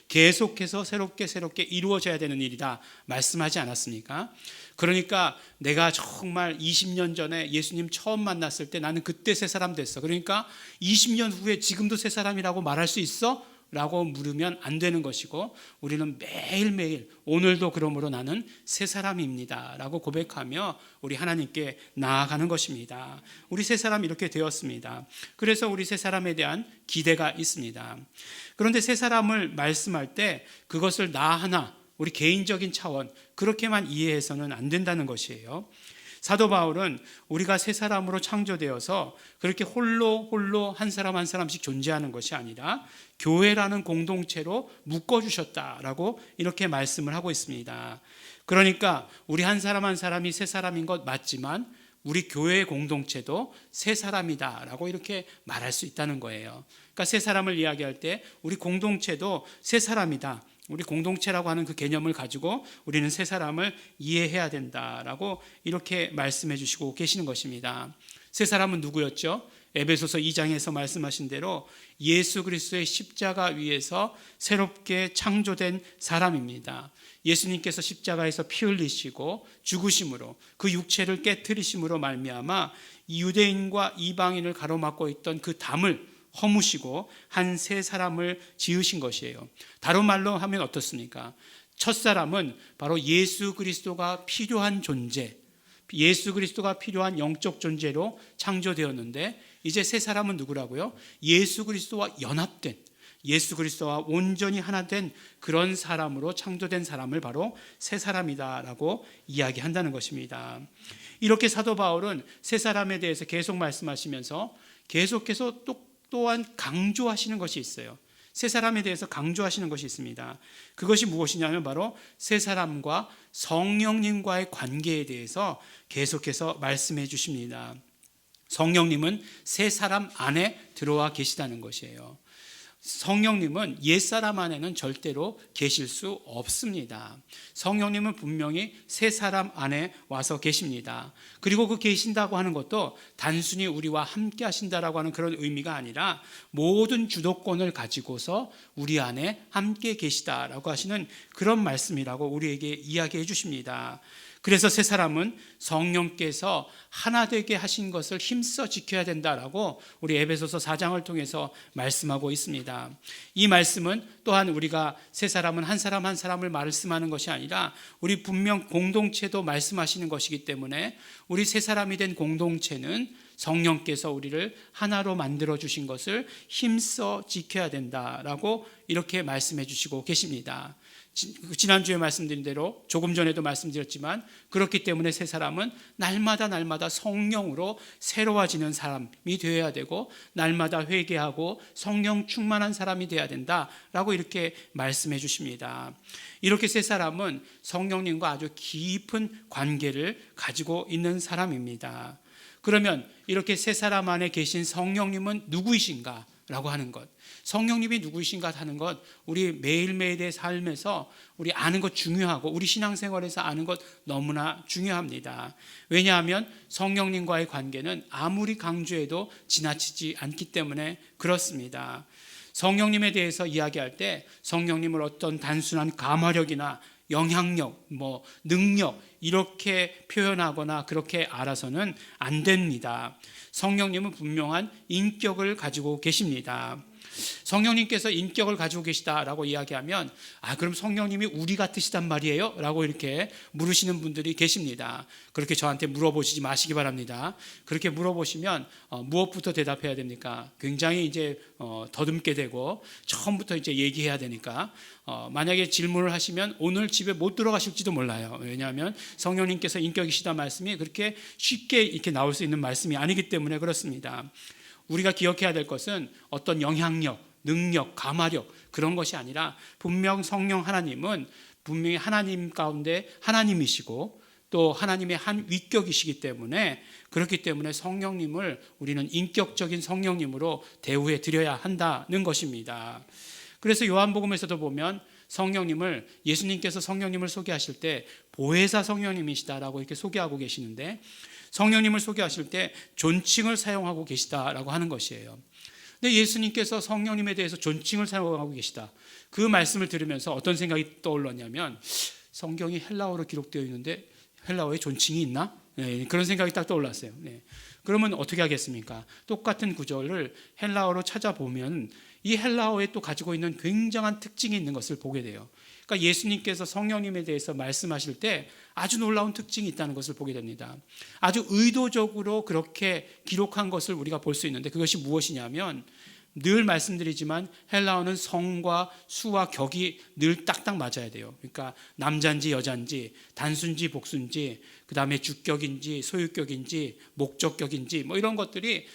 계속해서 새롭게 이루어져야 되는 일이다 말씀하지 않았습니까? 그러니까 내가 정말 20년 전에 예수님 처음 만났을 때 나는 그때 새 사람 됐어. 그러니까 20년 후에 지금도 새 사람이라고 말할 수 있어? 라고 물으면 안 되는 것이고 우리는 매일매일 오늘도 그러므로 나는 새 사람입니다 라고 고백하며 우리 하나님께 나아가는 것입니다. 우리 새 사람 이렇게 되었습니다. 그래서 우리 새 사람에 대한 기대가 있습니다. 그런데 새 사람을 말씀할 때 그것을 나 하나 우리 개인적인 차원 그렇게만 이해해서는 안 된다는 것이에요. 사도 바울은 우리가 새 사람으로 창조되어서 그렇게 홀로 한 사람 한 사람씩 존재하는 것이 아니라 교회라는 공동체로 묶어주셨다라고 이렇게 말씀을 하고 있습니다. 그러니까 우리 한 사람이 새 사람인 것 맞지만 우리 교회의 공동체도 새 사람이다라고 이렇게 말할 수 있다는 거예요. 그러니까 새 사람을 이야기할 때 우리 공동체도 새 사람이다. 우리 공동체라고 하는 그 개념을 가지고 우리는 새 사람을 이해해야 된다라고 이렇게 말씀해 주시고 계시는 것입니다. 새 사람은 누구였죠? 에베소서 2장에서 말씀하신 대로 예수 그리스도의 십자가 위에서 새롭게 창조된 사람입니다. 예수님께서 십자가에서 피 흘리시고 죽으심으로 그 육체를 깨트리심으로 말미암아 유대인과 이방인을 가로막고 있던 그 담을 허무시고 한 새 사람을 지으신 것이에요. 다른 말로 하면 어떻습니까? 첫 사람은 바로 예수 그리스도가 필요한 존재, 예수 그리스도가 필요한 영적 존재로 창조되었는데 이제 새 사람은 누구라고요? 예수 그리스도와 연합된, 예수 그리스도와 온전히 하나 된 그런 사람으로 창조된 사람을 바로 새 사람이다라고 이야기한다는 것입니다. 이렇게 사도 바울은 새 사람에 대해서 계속 말씀하시면서 계속해서 또한 강조하시는 것이 있어요. 새 사람에 대해서 강조하시는 것이 있습니다. 그것이 무엇이냐면 바로 새 사람과 성령님과의 관계에 대해서 계속해서 말씀해 주십니다. 성령님은 새 사람 안에 들어와 계시다는 것이에요. 성령님은 옛사람 안에는 절대로 계실 수 없습니다. 성령님은 분명히 새 사람 안에 와서 계십니다. 그리고 그 계신다고 하는 것도 단순히 우리와 함께 하신다라고 하는 그런 의미가 아니라 모든 주도권을 가지고서 우리 안에 함께 계시다라고 하시는 그런 말씀이라고 우리에게 이야기해 주십니다. 그래서 새 사람은 성령께서 하나 되게 하신 것을 힘써 지켜야 된다라고 우리 에베소서 4장을 통해서 말씀하고 있습니다. 이 말씀은 또한 우리가 새 사람은 한 사람 한 사람을 말씀하는 것이 아니라 우리 분명 공동체도 말씀하시는 것이기 때문에 우리 새 사람이 된 공동체는 성령께서 우리를 하나로 만들어 주신 것을 힘써 지켜야 된다라고 이렇게 말씀해 주시고 계십니다. 지난주에 말씀드린 대로 조금 전에도 말씀드렸지만 그렇기 때문에 새 사람은 날마다 성령으로 새로워지는 사람이 되어야 되고 날마다 회개하고 성령 충만한 사람이 되어야 된다라고 이렇게 말씀해 주십니다. 이렇게 새 사람은 성령님과 아주 깊은 관계를 가지고 있는 사람입니다. 그러면 이렇게 새 사람 안에 계신 성령님은 누구이신가? 라고 하는 것, 성령님이 누구이신가 하는 것, 우리 매일매일의 삶에서 우리 아는 것 중요하고 우리 신앙생활에서 아는 것 너무나 중요합니다. 왜냐하면 성령님과의 관계는 아무리 강조해도 지나치지 않기 때문에 그렇습니다. 성령님에 대해서 이야기할 때 성령님을 어떤 단순한 감화력이나 영향력, 능력 이렇게 표현하거나 그렇게 알아서는 안 됩니다. 성령님은 분명한 인격을 가지고 계십니다. 성령님께서 인격을 가지고 계시다라고 이야기하면 그럼 성령님이 우리 같으시단 말이에요? 라고 이렇게 물으시는 분들이 계십니다. 그렇게 저한테 물어보시지 마시기 바랍니다. 그렇게 물어보시면 무엇부터 대답해야 됩니까? 굉장히 이제 더듬게 되고 처음부터 이제 얘기해야 되니까 만약에 질문을 하시면 오늘 집에 못 들어가실지도 몰라요. 왜냐하면 성령님께서 인격이시다 말씀이 그렇게 쉽게 이렇게 나올 수 있는 말씀이 아니기 때문에 그렇습니다. 우리가 기억해야 될 것은 어떤 영향력, 능력, 감화력 그런 것이 아니라 분명 성령 하나님은 분명히 하나님 가운데 하나님이시고 또 하나님의 한 위격이시기 때문에 그렇기 때문에 성령님을 우리는 인격적인 성령님으로 대우해 드려야 한다는 것입니다. 그래서 요한복음에서도 보면 성령님을 예수님께서 성령님을 소개하실 때 보혜사 성령님이시다라고 이렇게 소개하고 계시는데 성령님을 소개하실 때 존칭을 사용하고 계시다라고 하는 것이에요. 근데 예수님께서 성령님에 대해서 존칭을 사용하고 계시다. 그 말씀을 들으면서 어떤 생각이 떠올랐냐면 성경이 헬라어로 기록되어 있는데 헬라어에 존칭이 있나? 네, 그런 생각이 딱 떠올랐어요. 네. 그러면 어떻게 하겠습니까? 똑같은 구절을 헬라어로 찾아보면 이 헬라어에 또 가지고 있는 굉장한 특징이 있는 것을 보게 돼요. 그러니까 예수님께서 성령님에 대해서 말씀하실 때 아주 놀라운 특징이 있다는 것을 보게 됩니다. 아주 의도적으로 그렇게 기록한 것을 우리가 볼 수 있는데 그것이 무엇이냐면 늘 말씀드리지만 헬라어는 성과 수와 격이 늘 딱딱 맞아야 돼요. 그러니까 남자인지 여자인지 단수인지 복수인지 그다음에 주격인지 소유격인지 목적격인지 이런 것들이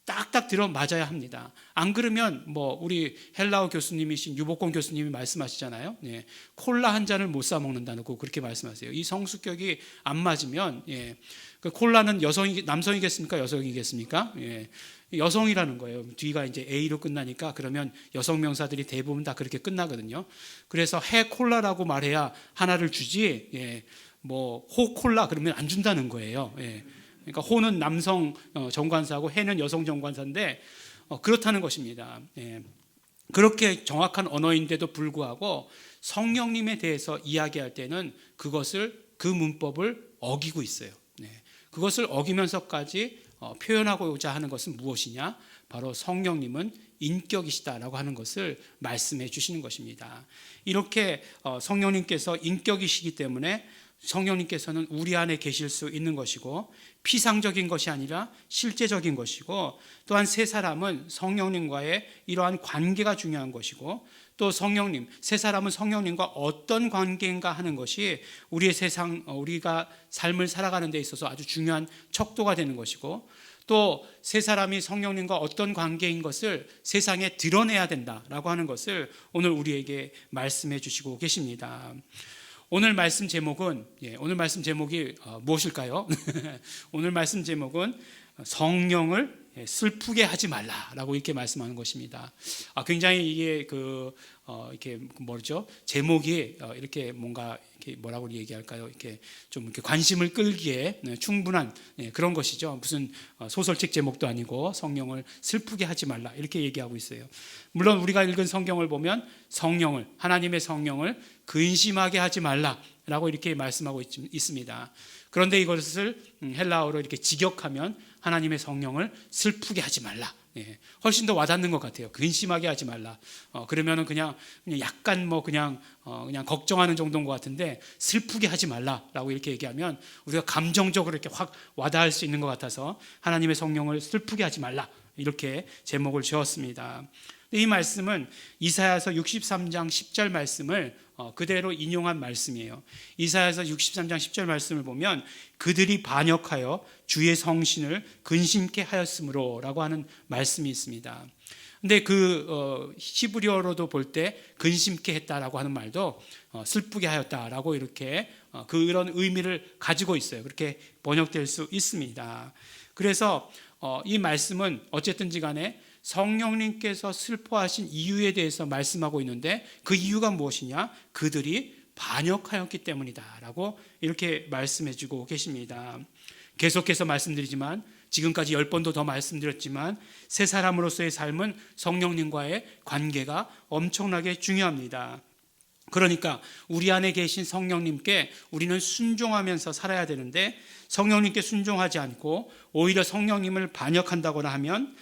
딱딱 들어 맞아야 합니다. 안 그러면 우리 헬라어 교수님이신 유복권 교수님이 말씀하시잖아요. 예, 콜라 한 잔을 못 사 먹는다고 그렇게 말씀하세요. 이 성수격이 안 맞으면 그 콜라는 남성이겠습니까? 여성이겠습니까? 여성이라는 거예요. 뒤가 이제 A로 끝나니까 그러면 여성 명사들이 대부분 다 그렇게 끝나거든요. 그래서 해 콜라라고 말해야 하나를 주지. 호 콜라 그러면 안 준다는 거예요. 그러니까 호는 남성 정관사고 해는 여성 정관사인데 그렇다는 것입니다. 그렇게 정확한 언어인데도 불구하고 성령님에 대해서 이야기할 때는 그 문법을 어기고 있어요. 그것을 어기면서까지 표현하고자 하는 것은 무엇이냐? 바로 성령님은 인격이시다라고 하는 것을 말씀해 주시는 것입니다. 이렇게 성령님께서 인격이시기 때문에 성령님께서는 우리 안에 계실 수 있는 것이고 피상적인 것이 아니라 실제적인 것이고 또한 세 사람은 성령님과의 이러한 관계가 중요한 것이고 또 세 사람은 성령님과 어떤 관계인가 하는 것이 우리가 삶을 살아가는 데 있어서 아주 중요한 척도가 되는 것이고 또 세 사람이 성령님과 어떤 관계인 것을 세상에 드러내야 된다라고 하는 것을 오늘 우리에게 말씀해 주시고 계십니다. 오늘 말씀 제목이 무엇일까요? 오늘 말씀 제목은 성령을 슬프게 하지 말라라고 이렇게 말씀하는 것입니다. 굉장히 이게 이렇게 제목이 이렇게 뭔가 이렇게 뭐라고 얘기할까요? 이렇게 좀 이렇게 관심을 끌기에 충분한 그런 것이죠. 무슨 소설책 제목도 아니고 성령을 슬프게 하지 말라 이렇게 얘기하고 있어요. 물론 우리가 읽은 성경을 보면 하나님의 성령을 근심하게 하지 말라라고 이렇게 말씀하고 있습니다. 그런데 이것을 헬라어로 이렇게 직역하면 하나님의 성령을 슬프게 하지 말라. 훨씬 더 와닿는 것 같아요. 근심하게 하지 말라. 그러면은 그냥 약간 그냥 걱정하는 정도인 것 같은데 슬프게 하지 말라라고 이렇게 얘기하면 우리가 감정적으로 이렇게 확 와닿을 수 있는 것 같아서 하나님의 성령을 슬프게 하지 말라 이렇게 제목을 지었습니다. 이 말씀은 이사야서 63장 10절 말씀을 그대로 인용한 말씀이에요. 이사야서 63장 10절 말씀을 보면 그들이 반역하여 주의 성신을 근심케 하였으므로라고 하는 말씀이 있습니다. 근데 히브리어로도 볼 때 근심케 했다라고 하는 말도 슬프게 하였다라고 이렇게 그런 의미를 가지고 있어요. 그렇게 번역될 수 있습니다. 그래서 이 말씀은 어쨌든지 간에 성령님께서 슬퍼하신 이유에 대해서 말씀하고 있는데 그 이유가 무엇이냐? 그들이 반역하였기 때문이다라고 이렇게 말씀해주고 계십니다. 계속해서 말씀드리지만 지금까지 10번도 더 말씀드렸지만 새 사람으로서의 삶은 성령님과의 관계가 엄청나게 중요합니다. 그러니까 우리 안에 계신 성령님께 우리는 순종하면서 살아야 되는데 성령님께 순종하지 않고 오히려 성령님을 반역한다거나 하면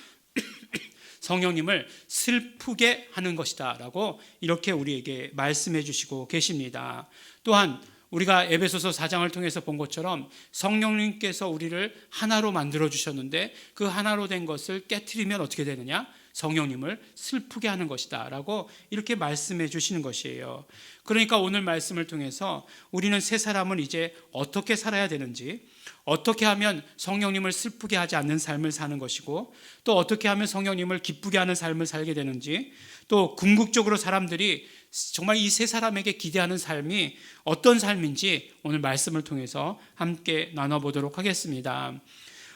성령님을 슬프게 하는 것이다 라고 이렇게 우리에게 말씀해 주시고 계십니다. 또한 우리가 에베소서 4장을 통해서 본 것처럼 성령님께서 우리를 하나로 만들어 주셨는데 그 하나로 된 것을 깨트리면 어떻게 되느냐? 성령님을 슬프게 하는 것이다 라고 이렇게 말씀해 주시는 것이에요. 그러니까 오늘 말씀을 통해서 우리는 새 사람은 이제 어떻게 살아야 되는지, 어떻게 하면 성령님을 슬프게 하지 않는 삶을 사는 것이고, 또 어떻게 하면 성령님을 기쁘게 하는 삶을 살게 되는지, 또 궁극적으로 사람들이 정말 이 세 사람에게 기대하는 삶이 어떤 삶인지 오늘 말씀을 통해서 함께 나눠보도록 하겠습니다.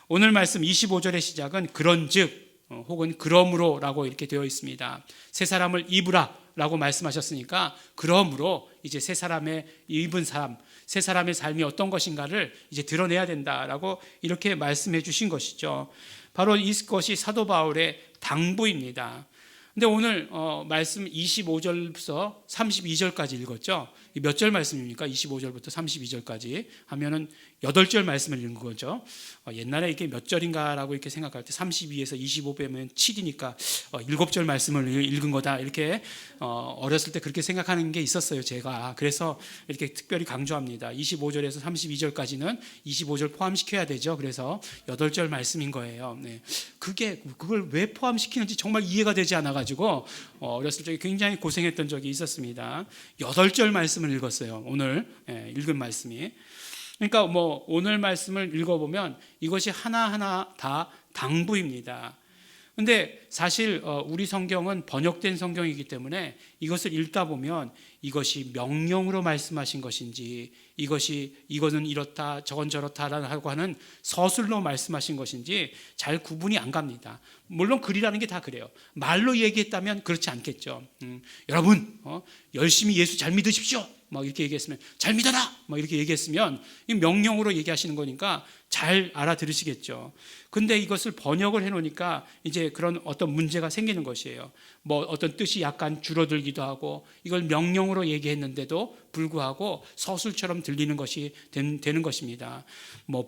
오늘 말씀 25절의 시작은 그런즉 혹은 그러므로 라고 이렇게 되어 있습니다. 새 사람을 입으라 라고 말씀하셨으니까 그러므로 이제 새 사람의 입은 사람, 새 사람의 삶이 어떤 것인가를 이제 드러내야 된다라고 이렇게 말씀해 주신 것이죠. 바로 이것이 사도 바울의 당부입니다. 근데 오늘 말씀 25절부터 32절까지 읽었죠. 몇 절 말씀입니까? 25절부터 32절까지 하면은 8절 말씀을 읽은 거죠. 옛날에 이게 몇 절인가라고 이렇게 생각할 때 32에서 25 빼면 7이니까 7절 말씀을 읽은 거다 이렇게 어렸을 때 그렇게 생각하는 게 있었어요, 제가. 그래서 이렇게 특별히 강조합니다. 25절에서 32절까지는 25절 포함시켜야 되죠. 그래서 8절 말씀인 거예요. 네. 그걸 왜 포함시키는지 정말 이해가 되지 않아 가지고 어렸을 적에 굉장히 고생했던 적이 있었습니다. 8절 말씀을 읽었어요. 오늘 읽은 말씀이. 그러니까 오늘 말씀을 읽어보면 이것이 하나하나 다 당부입니다. 근데 사실 우리 성경은 번역된 성경이기 때문에 이것을 읽다 보면 이것이 명령으로 말씀하신 것인지, 이거는 이렇다 저건 저렇다라고 하는 서술로 말씀하신 것인지 잘 구분이 안 갑니다. 물론 글이라는 게 다 그래요. 말로 얘기했다면 그렇지 않겠죠. 여러분 열심히 예수 잘 믿으십시오 막 이렇게 얘기했으면 잘 믿어라 막 이렇게 얘기했으면 이 명령으로 얘기하시는 거니까 잘 알아들으시겠죠. 근데 이것을 번역을 해놓으니까 이제 그런 어떤 문제가 생기는 것이에요. 어떤 뜻이 약간 줄어들기도 하고 이걸 명령으로 얘기했는데도 불구하고 서술처럼 들리는 것이 되는 것입니다.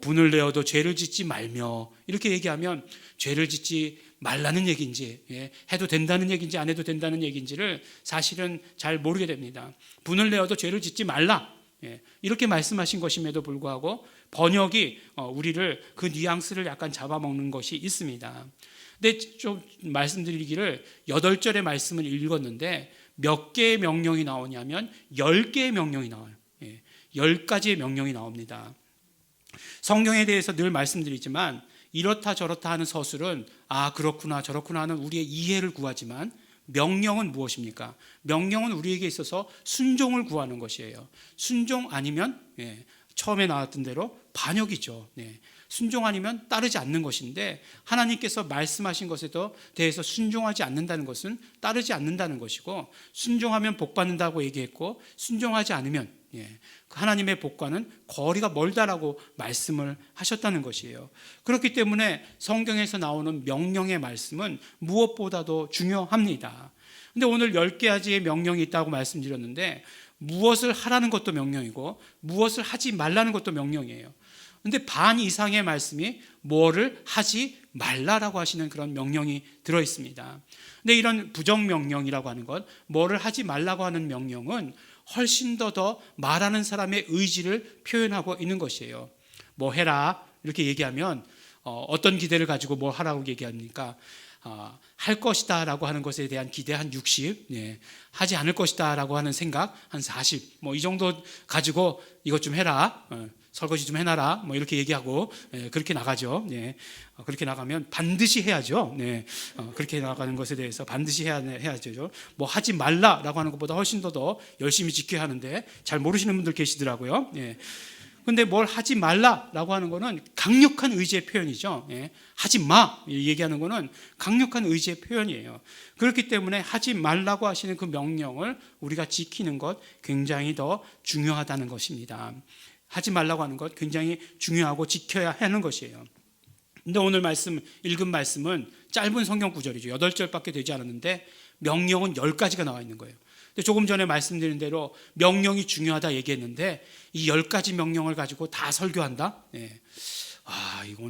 분을 내어도 죄를 짓지 말며 이렇게 얘기하면 죄를 짓지 말라는 얘기인지 해도 된다는 얘기인지 안 해도 된다는 얘기인지를 사실은 잘 모르게 됩니다. 분을 내어도 죄를 짓지 말라 이렇게 말씀하신 것임에도 불구하고 번역이 우리를 그 뉘앙스를 약간 잡아먹는 것이 있습니다. 근데 좀 말씀드리기를 8절의 말씀을 읽었는데 몇 개의 명령이 나오냐면 10개의 명령이 나와요. 10가지의 명령이 나옵니다. 성경에 대해서 늘 말씀드리지만 이렇다 저렇다 하는 서술은 그렇구나 저렇구나 하는 우리의 이해를 구하지만 명령은 무엇입니까? 명령은 우리에게 있어서 순종을 구하는 것이에요. 순종 아니면 처음에 나왔던 대로 반역이죠. 순종 아니면 따르지 않는 것인데 하나님께서 말씀하신 것에 대해서 순종하지 않는다는 것은 따르지 않는다는 것이고, 순종하면 복 받는다고 얘기했고 순종하지 않으면 하나님의 복과는 거리가 멀다라고 말씀을 하셨다는 것이에요. 그렇기 때문에 성경에서 나오는 명령의 말씀은 무엇보다도 중요합니다. 근데 오늘 10가지의 명령이 있다고 말씀드렸는데 무엇을 하라는 것도 명령이고 무엇을 하지 말라는 것도 명령이에요. 근데 반 이상의 말씀이 뭐를 하지 말라라고 하시는 그런 명령이 들어 있습니다. 근데 이런 부정명령이라고 하는 것, 뭐를 하지 말라고 하는 명령은 훨씬 더 말하는 사람의 의지를 표현하고 있는 것이에요. 해라 이렇게 얘기하면 어떤 기대를 가지고 뭘 하라고 얘기합니까? 할 것이다 라고 하는 것에 대한 기대 한 60, 하지 않을 것이다 라고 하는 생각 한 40, 이 정도 가지고 이것 좀 해라, 설거지 좀 해놔라 이렇게 얘기하고 그렇게 나가죠. 그렇게 나가면 반드시 해야죠. 그렇게 나가는 것에 대해서 반드시 해야죠. 하지 말라라고 하는 것보다 훨씬 더 열심히 지켜야 하는데 잘 모르시는 분들 계시더라고요. 근데 뭘 하지 말라라고 하는 거는 강력한 의지의 표현이죠. 하지 마 얘기하는 거는 강력한 의지의 표현이에요. 그렇기 때문에 하지 말라고 하시는 그 명령을 우리가 지키는 것 굉장히 더 중요하다는 것입니다. 하지 말라고 하는 것 굉장히 중요하고 지켜야 하는 것이에요. 근데 오늘 읽은 말씀은 짧은 성경 구절이죠. 8절밖에 되지 않았는데 명령은 10가지가 나와 있는 거예요. 조금 전에 말씀드린 대로 명령이 중요하다 얘기했는데 이 10가지 명령을 가지고 다 설교한다? 예. 이거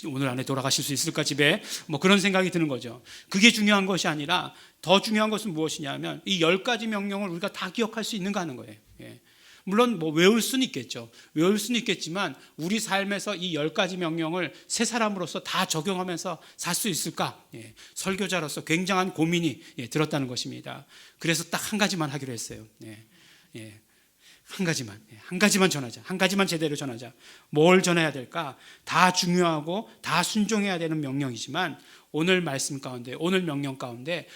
오늘 안에 돌아가실 수 있을까 집에? 뭐 그런 생각이 드는 거죠. 그게 중요한 것이 아니라 더 중요한 것은 무엇이냐면 이 10가지 명령을 우리가 다 기억할 수 있는가 하는 거예요. 예. 물론 뭐 외울 수는 있겠죠. 외울 수는 있겠지만 우리 삶에서 이 10가지 명령을 새 사람으로서 다 적용하면서 살 수 있을까? 예. 설교자로서 굉장한 고민이 들었다는 것입니다. 그래서 딱 한 가지만 하기로 했어요. 예. 예. 한 가지만 전하자. 한 가지만 제대로 전하자. 뭘 전해야 될까? 다 중요하고 다 순종해야 되는 명령이지만 오늘 말씀 가운데, 오늘 명령 가운데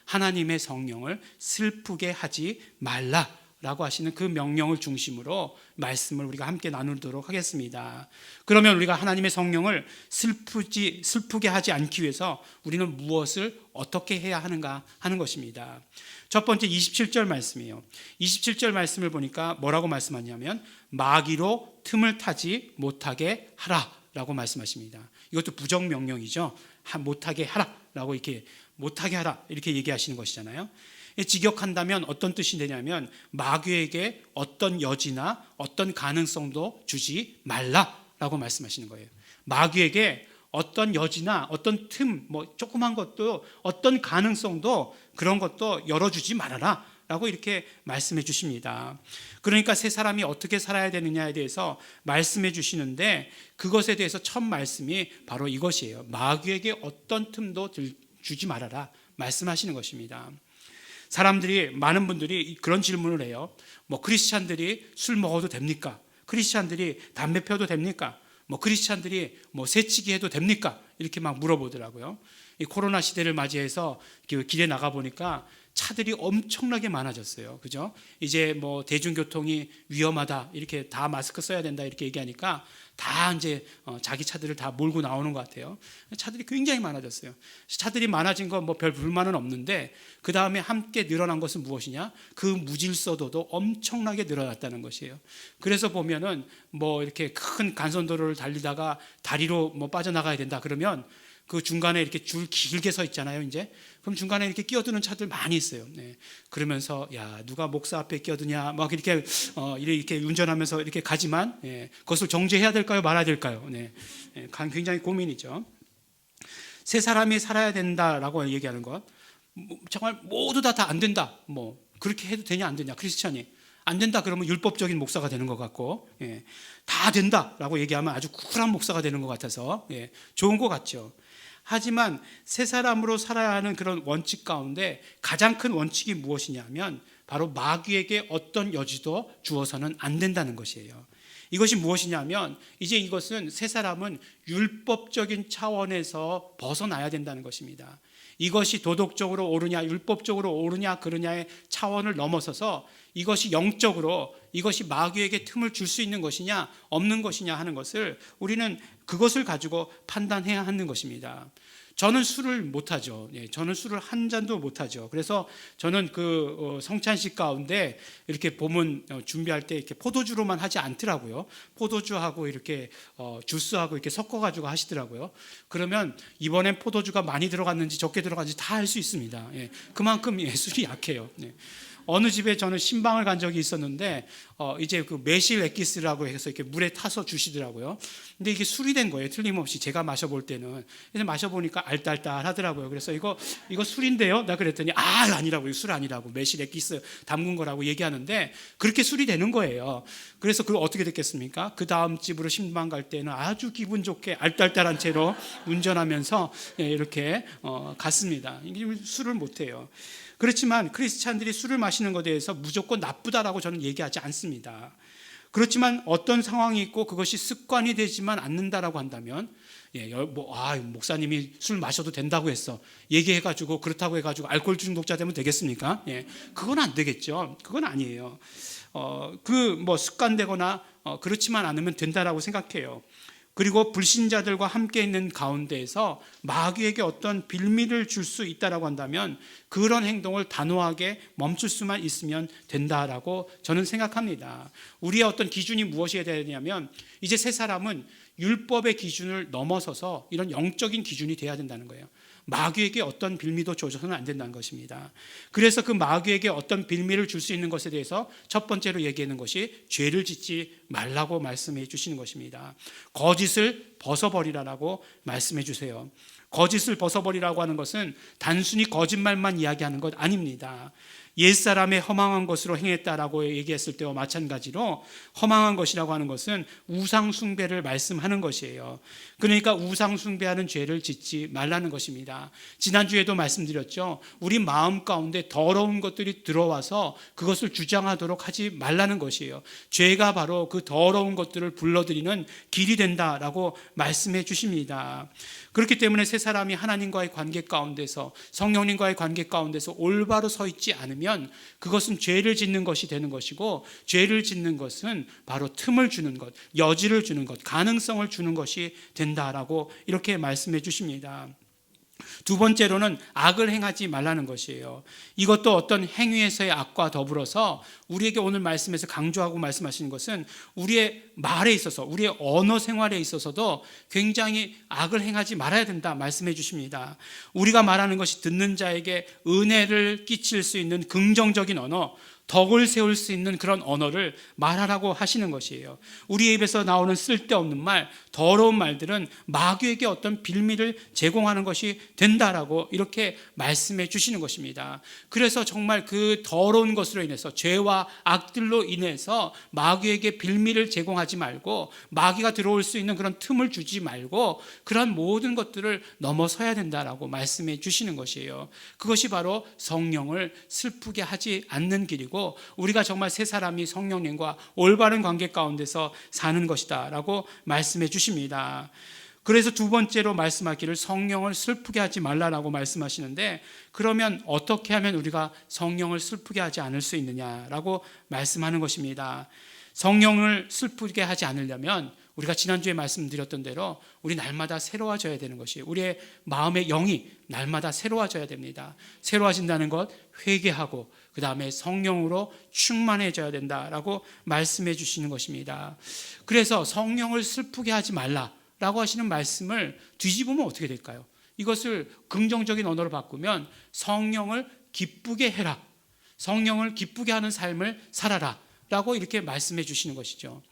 하나님의 성령을 슬프게 하지 말라라고 하시는 그 명령을 중심으로 말씀을 우리가 함께 나누도록 하겠습니다. 그러면 우리가 하나님의 성령을 슬프게 하지 않기 위해서 우리는 무엇을 어떻게 해야 하는가 하는 것입니다. 첫 번째 27절 말씀이에요. 27절 말씀을 보니까 뭐라고 말씀하냐면 마귀로 틈을 타지 못하게 하라라고 말씀하십니다. 이것도 부정명령이죠. 못하게 하라라고 못하게 하라 이렇게 얘기하시는 것이잖아요. 직역한다면 어떤 뜻이 되냐면 마귀에게 어떤 여지나 어떤 가능성도 주지 말라라고 말씀하시는 거예요. 마귀에게 어떤 여지나 어떤 틈, 조그만 것도 어떤 가능성도 그런 것도 열어주지 말아라 라고 이렇게 말씀해 주십니다. 그러니까 새 사람이 어떻게 살아야 되느냐에 대해서 말씀해 주시는데 그것에 대해서 첫 말씀이 바로 이것이에요. 마귀에게 어떤 틈도 주지 말아라 말씀하시는 것입니다. 많은 분들이 그런 질문을 해요. 크리스찬들이 술 먹어도 됩니까? 크리스찬들이 담배 펴도 됩니까? 크리스찬들이 새치기 해도 됩니까? 이렇게 막 물어보더라고요. 이 코로나 시대를 맞이해서 길에 나가 보니까 차들이 엄청나게 많아졌어요. 그죠? 이제 대중교통이 위험하다, 이렇게 다 마스크 써야 된다, 이렇게 얘기하니까 다 이제 자기 차들을 다 몰고 나오는 것 같아요. 차들이 굉장히 많아졌어요. 차들이 많아진 건 별 불만은 없는데 그 다음에 함께 늘어난 것은 무엇이냐? 그 무질서도도 엄청나게 늘어났다는 것이에요. 그래서 보면은 이렇게 큰 간선도로를 달리다가 다리로 빠져나가야 된다 그러면 그 중간에 이렇게 줄 길게 서 있잖아요, 이제. 그럼 중간에 이렇게 끼어드는 차들 많이 있어요. 네. 그러면서, 야, 누가 목사 앞에 끼어드냐, 이렇게 운전하면서 이렇게 가지만, 그것을 정죄해야 될까요, 말아야 될까요? 네. 굉장히 고민이죠. 새 사람이 살아야 된다라고 얘기하는 것, 정말 모두 다 안 된다. 그렇게 해도 되냐, 안 되냐, 크리스찬이. 안 된다 그러면 율법적인 목사가 되는 것 같고, 다 된다라고 얘기하면 아주 쿨한 목사가 되는 것 같아서 좋은 것 같죠. 하지만 새 사람으로 살아야 하는 그런 원칙 가운데 가장 큰 원칙이 무엇이냐면 바로 마귀에게 어떤 여지도 주어서는 안 된다는 것이에요. 이것이 무엇이냐면 이제 이것은 새 사람은 율법적인 차원에서 벗어나야 된다는 것입니다. 이것이 도덕적으로 옳으냐 율법적으로 옳으냐 그러냐의 차원을 넘어서서 이것이 영적으로 이것이 마귀에게 틈을 줄 수 있는 것이냐 없는 것이냐 하는 것을 우리는 그것을 가지고 판단해야 하는 것입니다. 저는 술을 못하죠. 저는 술을 한 잔도 못하죠. 그래서 저는 성찬식 가운데 이렇게 보면 준비할 때 이렇게 포도주로만 하지 않더라고요. 포도주하고 이렇게 주스하고 이렇게 섞어가지고 하시더라고요. 그러면 이번엔 포도주가 많이 들어갔는지 적게 들어갔는지 다 알 수 있습니다. 그만큼 술이 약해요. 어느 집에 저는 신방을 간 적이 있었는데 이제 매실 엑기스라고 해서 이렇게 물에 타서 주시더라고요. 근데 이게 술이 된 거예요. 틀림없이 제가 마셔볼 때는. 그래서 마셔보니까 알딸딸하더라고요. 그래서 이거 술인데요? 나 그랬더니 아니라고요. 술 아니라고 매실 엑기스 담근 거라고 얘기하는데 그렇게 술이 되는 거예요. 그래서 그거 어떻게 됐겠습니까? 그 다음 집으로 신방 갈 때는 아주 기분 좋게 알딸딸한 채로 운전하면서 이렇게 갔습니다. 이게 술을 못해요. 그렇지만 크리스찬들이 술을 마시는 것에 대해서 무조건 나쁘다라고 저는 얘기하지 않습니다. 그렇지만 어떤 상황이 있고 그것이 습관이 되지만 않는다라고 한다면 목사님이 술 마셔도 된다고 했어 얘기해가지고 그렇다고 해가지고 알코올 중독자 되면 되겠습니까? 그건 안 되겠죠. 그건 아니에요. 습관되거나 그렇지만 않으면 된다라고 생각해요. 그리고 불신자들과 함께 있는 가운데에서 마귀에게 어떤 빌미를 줄 수 있다라고 한다면 그런 행동을 단호하게 멈출 수만 있으면 된다라고 저는 생각합니다. 우리의 어떤 기준이 무엇이어야 되냐면 이제 새 사람은 율법의 기준을 넘어서서 이런 영적인 기준이 돼야 된다는 거예요. 마귀에게 어떤 빌미도 줘서는 안 된다는 것입니다. 그래서 그 마귀에게 어떤 빌미를 줄 수 있는 것에 대해서 첫 번째로 얘기하는 것이 죄를 짓지 말라고 말씀해 주시는 것입니다. 거짓을 벗어버리라라고 말씀해 주세요. 거짓을 벗어버리라고 하는 것은 단순히 거짓말만 이야기하는 것 아닙니다. 옛사람의 허망한 것으로 행했다라고 얘기했을 때와 마찬가지로 허망한 것이라고 하는 것은 우상 숭배를 말씀하는 것이에요. 그러니까 우상 숭배하는 죄를 짓지 말라는 것입니다. 지난주에도 말씀드렸죠. 우리 마음 가운데 더러운 것들이 들어와서 그것을 주장하도록 하지 말라는 것이에요. 죄가 바로 그 더러운 것들을 불러들이는 길이 된다라고 말씀해 주십니다. 그렇기 때문에 새 사람이 하나님과의 관계 가운데서, 성령님과의 관계 가운데서 올바로 서 있지 않으면 그것은 죄를 짓는 것이 되는 것이고, 죄를 짓는 것은 바로 틈을 주는 것, 여지를 주는 것, 가능성을 주는 것이 된다라고 이렇게 말씀해 주십니다. 두 번째로는 악을 행하지 말라는 것이에요. 이것도 어떤 행위에서의 악과 더불어서 우리에게 오늘 말씀에서 강조하고 말씀하시는 것은 우리의 말에 있어서, 우리의 언어 생활에 있어서도 굉장히 악을 행하지 말아야 된다 말씀해 주십니다. 우리가 말하는 것이 듣는 자에게 은혜를 끼칠 수 있는 긍정적인 언어, 덕을 세울 수 있는 그런 언어를 말하라고 하시는 것이에요. 우리 입에서 나오는 쓸데없는 말, 더러운 말들은 마귀에게 어떤 빌미를 제공하는 것이 된다라고 이렇게 말씀해 주시는 것입니다. 그래서 정말 그 더러운 것으로 인해서, 죄와 악들로 인해서 마귀에게 빌미를 제공하지 말고, 마귀가 들어올 수 있는 그런 틈을 주지 말고 그런 모든 것들을 넘어서야 된다라고 말씀해 주시는 것이에요. 그것이 바로 성령을 슬프게 하지 않는 길이고, 우리가 정말 새 사람이 성령님과 올바른 관계 가운데서 사는 것이다 라고 말씀해 주십니다. 그래서 두 번째로 말씀하기를 성령을 슬프게 하지 말라라고 말씀하시는데, 그러면 어떻게 하면 우리가 성령을 슬프게 하지 않을 수 있느냐라고 말씀하는 것입니다. 성령을 슬프게 하지 않으려면 우리가 지난주에 말씀드렸던 대로 우리 날마다 새로워져야 되는 것이에요. 우리의 마음의 영이 날마다 새로워져야 됩니다. 새로워진다는 것, 회개하고 그 다음에 성령으로 충만해져야 된다라고 말씀해 주시는 것입니다. 그래서 성령을 슬프게 하지 말라라고 하시는 말씀을 뒤집으면 어떻게 될까요? 이것을 긍정적인 언어로 바꾸면 성령을 기쁘게 해라, 성령을 기쁘게 하는 삶을 살아라 라고 이렇게 말씀해 주시는 것이죠.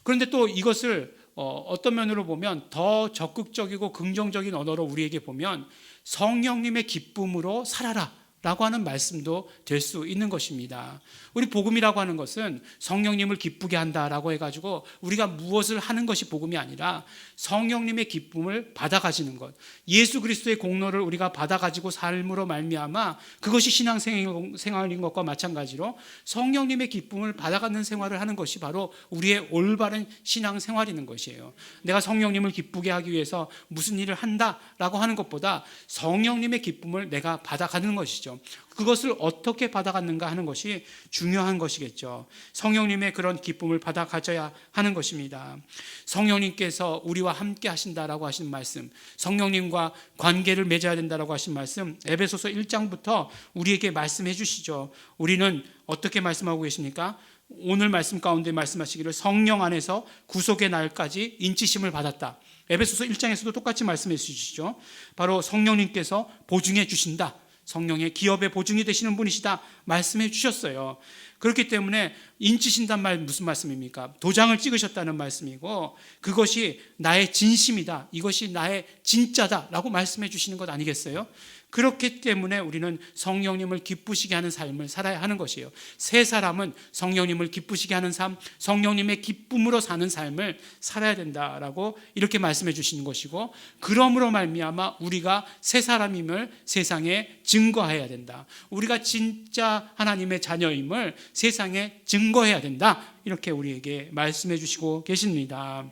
그런데 또 이것을 어떤 면으로 보면 더 적극적이고 긍정적인 언어로 우리에게 보면 성령님의 기쁨으로 살아라 라고 하는 말씀도 될 수 있는 것입니다. 우리 복음이라고 하는 것은 성령님을 기쁘게 한다라고 해가지고 우리가 무엇을 하는 것이 복음이 아니라 성령님의 기쁨을 받아가지는 것, 예수 그리스도의 공로를 우리가 받아가지고 삶으로 말미암아 그것이 신앙생활인 것과 마찬가지로 성령님의 기쁨을 받아가는 생활을 하는 것이 바로 우리의 올바른 신앙생활이는 것이에요. 내가 성령님을 기쁘게 하기 위해서 무슨 일을 한다라고 하는 것보다 성령님의 기쁨을 내가 받아가는 것이죠. 그것을 어떻게 받아갔는가 하는 것이 중요한 것이겠죠. 성령님의 그런 기쁨을 받아 가져야 하는 것입니다. 성령님께서 우리와 함께 하신다라고 하신 말씀, 성령님과 관계를 맺어야 된다라고 하신 말씀, 에베소서 1장부터 우리에게 말씀해 주시죠. 우리는 어떻게 말씀하고 계십니까? 오늘 말씀 가운데 말씀하시기를 성령 안에서 구속의 날까지 인치심을 받았다. 에베소서 1장에서도 똑같이 말씀해 주시죠. 바로 성령님께서 보증해 주신다, 성령의 기업의 보증이 되시는 분이시다 말씀해 주셨어요. 그렇기 때문에 인치신단 말 무슨 말씀입니까? 도장을 찍으셨다는 말씀이고, 그것이 나의 진심이다, 이것이 나의 진짜다 라고 말씀해 주시는 것 아니겠어요? 그렇기 때문에 우리는 성령님을 기쁘시게 하는 삶을 살아야 하는 것이에요. 새 사람은 성령님을 기쁘시게 하는 삶, 성령님의 기쁨으로 사는 삶을 살아야 된다라고 이렇게 말씀해 주시는 것이고, 그러므로 말미암아 우리가 새 사람임을 세상에 증거해야 된다. 우리가 진짜 하나님의 자녀임을 세상에 증거해야 된다. 이렇게 우리에게 말씀해 주시고 계십니다.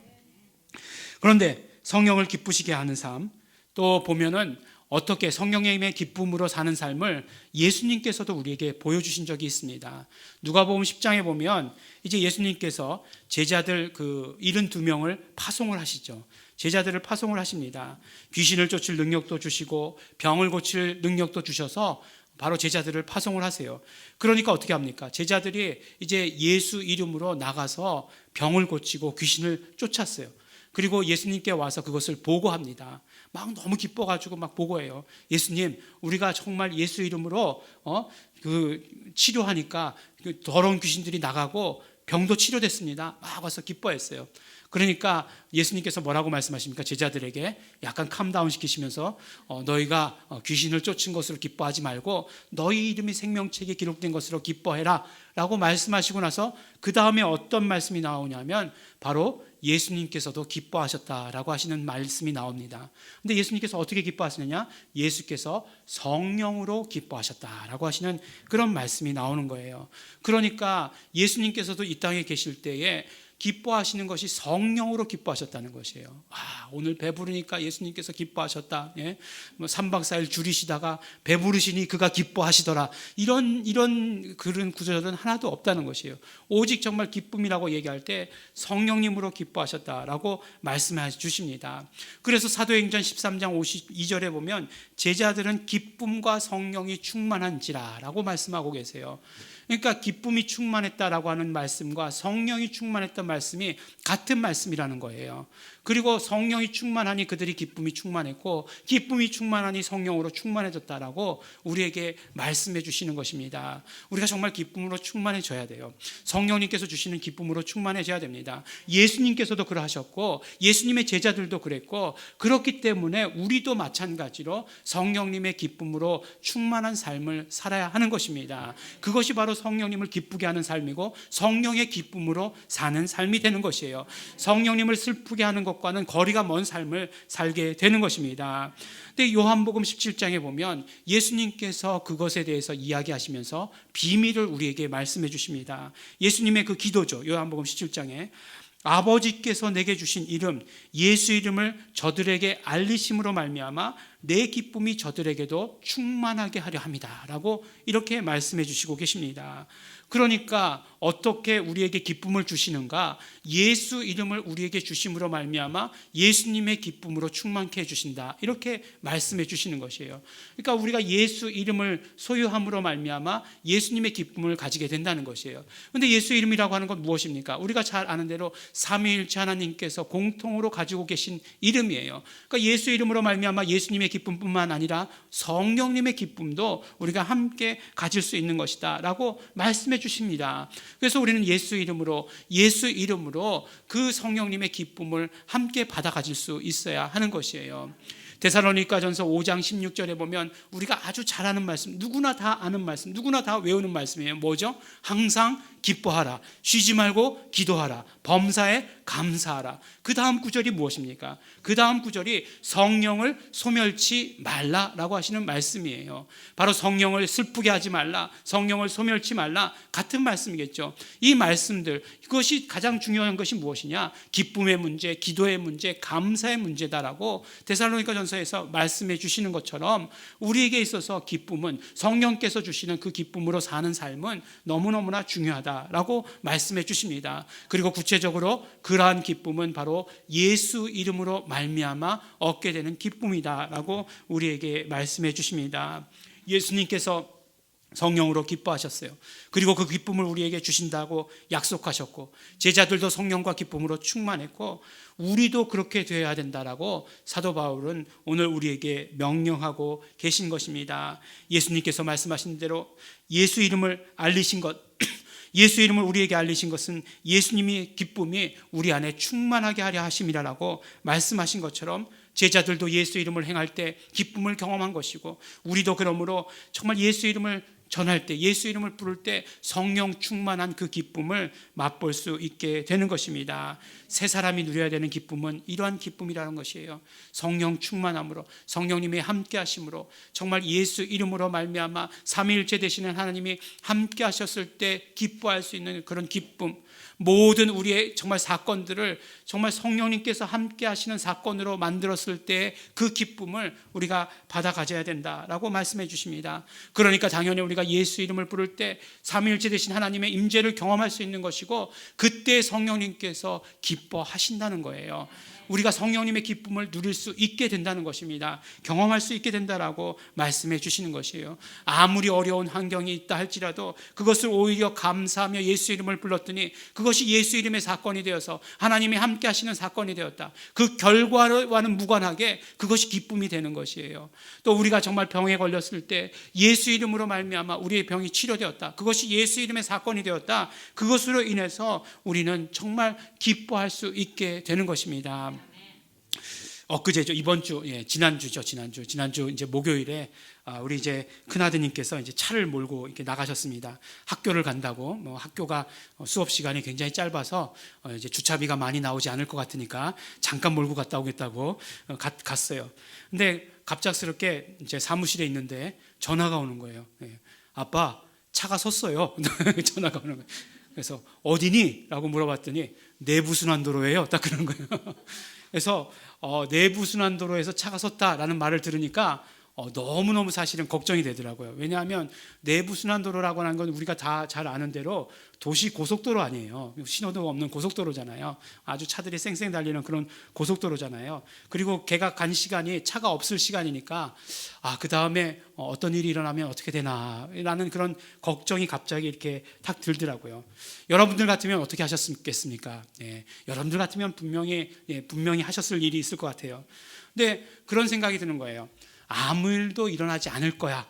그런데 성령을 기쁘시게 하는 삶, 또 보면은 어떻게 성령님의 기쁨으로 사는 삶을 예수님께서도 우리에게 보여주신 적이 있습니다. 누가복음 10장에 보면 이제 예수님께서 제자들 72명을 파송을 하시죠. 제자들을 파송을 하십니다. 귀신을 쫓을 능력도 주시고 병을 고칠 능력도 주셔서 바로 제자들을 파송을 하세요. 그러니까 어떻게 합니까? 제자들이 이제 예수 이름으로 나가서 병을 고치고 귀신을 쫓았어요. 그리고 예수님께 와서 그것을 보고합니다. 막 너무 기뻐가지고 막 보고해요. 예수님, 우리가 정말 예수 이름으로 치료하니까 그 더러운 귀신들이 나가고 병도 치료됐습니다. 막 와서 기뻐했어요. 그러니까 예수님께서 뭐라고 말씀하십니까? 제자들에게 약간 캄다운 시키시면서 너희가 귀신을 쫓은 것으로 기뻐하지 말고 너희 이름이 생명책에 기록된 것으로 기뻐해라 라고 말씀하시고 나서 그 다음에 어떤 말씀이 나오냐면 바로 예수님께서도 기뻐하셨다라고 하시는 말씀이 나옵니다. 근데 예수님께서 어떻게 기뻐하시느냐? 예수께서 성령으로 기뻐하셨다라고 하시는 그런 말씀이 나오는 거예요. 그러니까 예수님께서도 이 땅에 계실 때에 기뻐하시는 것이 성령으로 기뻐하셨다는 것이에요. 오늘 배부르니까 예수님께서 기뻐하셨다. 예? 3박 4일 줄이시다가 배부르시니 그가 기뻐하시더라. 이런 그런 구절은 하나도 없다는 것이에요. 오직 정말 기쁨이라고 얘기할 때 성령님으로 기뻐하셨다라고 말씀해 주십니다. 그래서 사도행전 13장 52절에 보면 제자들은 기쁨과 성령이 충만한지라라고 말씀하고 계세요. 그러니까 기쁨이 충만했다라고 하는 말씀과 성령이 충만했던 말씀이 같은 말씀이라는 거예요. 그리고 성령이 충만하니 그들이 기쁨이 충만했고 기쁨이 충만하니 성령으로 충만해졌다라고 우리에게 말씀해 주시는 것입니다. 우리가 정말 기쁨으로 충만해져야 돼요. 성령님께서 주시는 기쁨으로 충만해져야 됩니다. 예수님께서도 그러하셨고 예수님의 제자들도 그랬고 그렇기 때문에 우리도 마찬가지로 성령님의 기쁨으로 충만한 삶을 살아야 하는 것입니다. 그것이 바로 성령님을 기쁘게 하는 삶이고 성령의 기쁨으로 사는 삶이 되는 것이에요. 성령님을 슬프게 하는 것과는 거리가 먼 삶을 살게 되는 것입니다. 근데 요한복음 17장에 보면 예수님께서 그것에 대해서 이야기하시면서 비밀을 우리에게 말씀해 주십니다. 예수님의 그 기도죠. 요한복음 17장에 아버지께서 내게 주신 이름 예수 이름을 저들에게 알리심으로 말미암아 내 기쁨이 저들에게도 충만하게 하려 합니다 라고 이렇게 말씀해 주시고 계십니다. 그러니까 어떻게 우리에게 기쁨을 주시는가? 예수 이름을 우리에게 주심으로 말미암아 예수님의 기쁨으로 충만케 해주신다 이렇게 말씀해 주시는 것이에요. 그러니까 우리가 예수 이름을 소유함으로 말미암아 예수님의 기쁨을 가지게 된다는 것이에요. 그런데 예수 이름이라고 하는 건 무엇입니까? 우리가 잘 아는 대로 삼위일체 하나님께서 공통으로 가지고 계신 이름이에요. 그러니까 예수 이름으로 말미암아 예수님의 기쁨뿐만 아니라 성령님의 기쁨도 우리가 함께 가질 수 있는 것이다 라고 말씀해 주십니다. 그래서 우리는 예수 이름으로 그 성령님의 기쁨을 함께 받아 가질 수 있어야 하는 것이에요. 데살로니가전서 5장 16절에 보면 우리가 아주 잘 아는 말씀, 누구나 다 아는 말씀, 누구나 다 외우는 말씀이에요. 뭐죠? 항상 기뻐하라, 쉬지 말고 기도하라, 범사에 감사하라. 그 다음 구절이 무엇입니까? 그 다음 구절이 성령을 소멸치 말라라고 하시는 말씀이에요. 바로 성령을 슬프게 하지 말라, 성령을 소멸치 말라 같은 말씀이겠죠. 이 말씀들, 그것이 가장 중요한 것이 무엇이냐? 기쁨의 문제, 기도의 문제, 감사의 문제다라고 데살로니가전서에서 말씀해 주시는 것처럼 우리에게 있어서 기쁨은 성령께서 주시는 그 기쁨으로 사는 삶은 너무너무나 중요하다라고 말씀해 주십니다. 그리고 구체적으로 그러한 기쁨은 바로 예수 이름으로 말미암아 얻게 되는 기쁨이다라고 우리에게 말씀해 주십니다. 예수님께서 성령으로 기뻐하셨어요. 그리고 그 기쁨을 우리에게 주신다고 약속하셨고 제자들도 성령과 기쁨으로 충만했고 우리도 그렇게 되어야 된다라고 사도 바울은 오늘 우리에게 명령하고 계신 것입니다. 예수님께서 말씀하신 대로 예수 이름을 알리신 것, 예수 이름을 우리에게 알리신 것은 예수님의 기쁨이 우리 안에 충만하게 하려 하심이라고 말씀하신 것처럼 제자들도 예수 이름을 행할 때 기쁨을 경험한 것이고 우리도 그러므로 정말 예수 이름을 전할 때, 예수 이름을 부를 때 성령 충만한 그 기쁨을 맛볼 수 있게 되는 것입니다. 새 사람이 누려야 되는 기쁨은 이러한 기쁨이라는 것이에요. 성령 충만함으로, 성령님의 함께 하심으로, 정말 예수 이름으로 말미암아 삼위일체 되시는 하나님이 함께 하셨을 때 기뻐할 수 있는 그런 기쁨, 모든 우리의 정말 사건들을 정말 성령님께서 함께 하시는 사건으로 만들었을 때 그 기쁨을 우리가 받아 가져야 된다라고 말씀해 주십니다. 그러니까 당연히 우리가 예수 이름을 부를 때 삼위일체 되신 하나님의 임재를 경험할 수 있는 것이고 그때 성령님께서 기뻐하신다는 거예요. 우리가 성령님의 기쁨을 누릴 수 있게 된다는 것입니다. 경험할 수 있게 된다라고 말씀해 주시는 것이에요. 아무리 어려운 환경이 있다 할지라도 그것을 오히려 감사하며 예수 이름을 불렀더니 그것이 예수 이름의 사건이 되어서 하나님이 함께 하시는 사건이 되었다. 그 결과와는 무관하게 그것이 기쁨이 되는 것이에요. 또 우리가 정말 병에 걸렸을 때 예수 이름으로 말미암아 우리의 병이 치료되었다. 그것이 예수 이름의 사건이 되었다. 그것으로 인해서 우리는 정말 기뻐할 수 있게 되는 것입니다. 엊그제죠. 이번 주, 지난주 이제 목요일에 우리 이제 큰아드님께서 이제 차를 몰고 이렇게 나가셨습니다. 학교를 간다고. 뭐 학교가 수업 시간이 굉장히 짧아서 이제 주차비가 많이 나오지 않을 것 같으니까 잠깐 몰고 갔다 오겠다고 갔어요. 근데 갑작스럽게 이제 사무실에 있는데 전화가 오는 거예요. 아빠, 차가 섰어요. 전화가 오는 거예요. 그래서 어디니? 라고 물어봤더니 내부순환도로예요. 딱 그런 거예요. 그래서 내부순환도로에서 차가 섰다라는 말을 들으니까 너무너무 사실은 걱정이 되더라고요. 왜냐하면 내부순환도로라고 하는 건 우리가 다 잘 아는 대로 도시 고속도로 아니에요. 신호등 없는 고속도로잖아요. 아주 차들이 쌩쌩 달리는 그런 고속도로잖아요. 그리고 걔가 간 시간이 차가 없을 시간이니까 그 다음에 어떤 일이 일어나면 어떻게 되나 라는 그런 걱정이 갑자기 이렇게 탁 들더라고요. 여러분들 같으면 어떻게 하셨겠습니까? 여러분들 같으면 분명히 하셨을 일이 있을 것 같아요. 근데 그런 생각이 드는 거예요. 아무 일도 일어나지 않을 거야.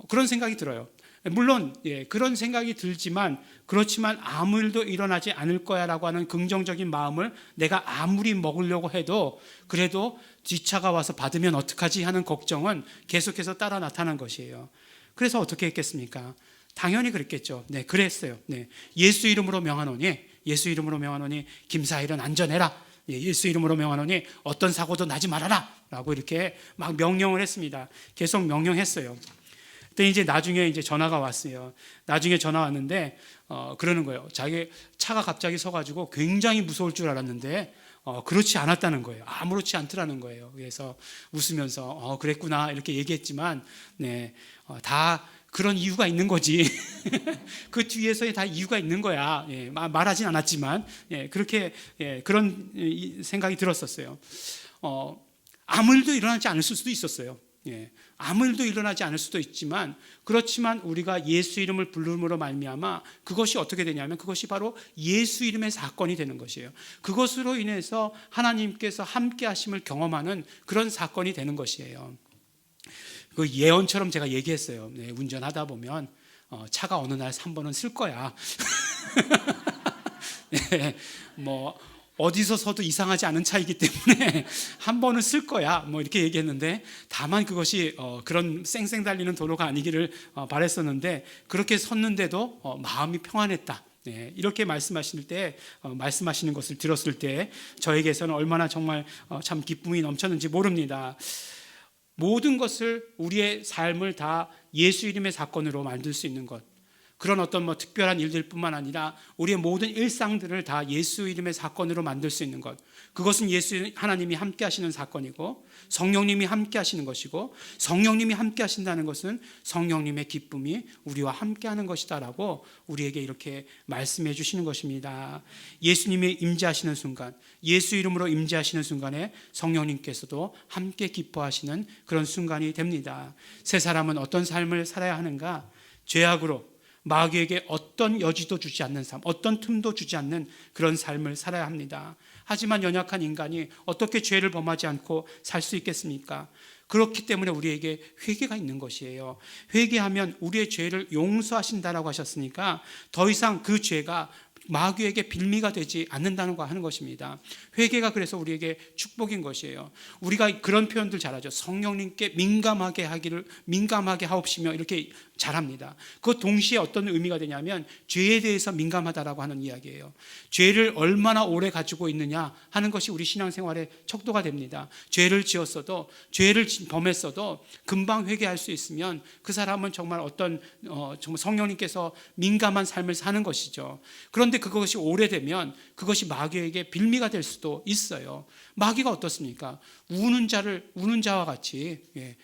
그런 생각이 들어요. 물론 그런 생각이 들지만 그렇지만 아무 일도 일어나지 않을 거야라고 하는 긍정적인 마음을 내가 아무리 먹으려고 해도 그래도 뒷차가 와서 받으면 어떡하지 하는 걱정은 계속해서 따라 나타난 것이에요. 그래서 어떻게 했겠습니까? 당연히 그랬겠죠. 그랬어요. 예수 이름으로 명하노니 김사일은 안전해라. 예수 이름으로 명하노니 어떤 사고도 나지 말아라 라고 이렇게 막 명령을 했습니다. 계속 명령했어요. 그때 이제 나중에 이제 전화가 왔어요. 나중에 전화 왔는데 그러는 거예요. 자기 차가 갑자기 서가지고 굉장히 무서울 줄 알았는데 그렇지 않았다는 거예요. 아무렇지 않더라는 거예요. 그래서 웃으면서 그랬구나 이렇게 얘기했지만 다 그런 이유가 있는 거지. 그 뒤에서의 다 이유가 있는 거야. 말하진 않았지만 그렇게 그런 생각이 들었었어요. 아무 일도 일어나지 않을 수도 있었어요. 아무 일도 일어나지 않을 수도 있지만 그렇지만 우리가 예수 이름을 부름으로 말미암아 그것이 어떻게 되냐면 그것이 바로 예수 이름의 사건이 되는 것이에요. 그것으로 인해서 하나님께서 함께 하심을 경험하는 그런 사건이 되는 것이에요. 그 예언처럼 제가 얘기했어요. 운전하다 보면 차가 어느 날 3번은 쓸 거야. 뭐 어디서 서도 이상하지 않은 차이기 때문에 한 번은 쓸 거야. 뭐 이렇게 얘기했는데 다만 그것이 그런 쌩쌩 달리는 도로가 아니기를 바랬었는데 그렇게 섰는데도 마음이 평안했다. 이렇게 말씀하실 때 말씀하시는 것을 들었을 때 저에게서는 얼마나 정말 참 기쁨이 넘쳤는지 모릅니다. 모든 것을 우리의 삶을 다 예수 이름의 사건으로 만들 수 있는 것, 그런 어떤 특별한 일들뿐만 아니라 우리의 모든 일상들을 다 예수 이름의 사건으로 만들 수 있는 것, 그것은 예수 하나님이 함께 하시는 사건이고 성령님이 함께 하시는 것이고 성령님이 함께 하신다는 것은 성령님의 기쁨이 우리와 함께 하는 것이다라고 우리에게 이렇게 말씀해 주시는 것입니다. 예수님이 임재하시는 순간, 예수 이름으로 임재하시는 순간에 성령님께서도 함께 기뻐하시는 그런 순간이 됩니다. 새 사람은 어떤 삶을 살아야 하는가? 죄악으로 마귀에게 어떤 여지도 주지 않는 삶, 어떤 틈도 주지 않는 그런 삶을 살아야 합니다. 하지만 연약한 인간이 어떻게 죄를 범하지 않고 살 수 있겠습니까? 그렇기 때문에 우리에게 회개가 있는 것이에요. 회개하면 우리의 죄를 용서하신다라고 하셨으니까 더 이상 그 죄가 마귀에게 빌미가 되지 않는다는 거 하는 것입니다. 회개가 그래서 우리에게 축복인 것이에요. 우리가 그런 표현들 잘하죠. 성령님께 민감하게 하옵시며 이렇게 잘합니다. 그 동시에 어떤 의미가 되냐면 죄에 대해서 민감하다라고 하는 이야기예요. 죄를 얼마나 오래 가지고 있느냐 하는 것이 우리 신앙생활의 척도가 됩니다. 죄를 지었어도 죄를 범했어도 금방 회개할 수 있으면 그 사람은 정말 정말 성령님께서 민감한 삶을 사는 것이죠. 그런데 그것이 오래되면 그것이 마귀에게 빌미가 될 수도 있어요. 마귀가 어떻습니까? 우는 자와 같이,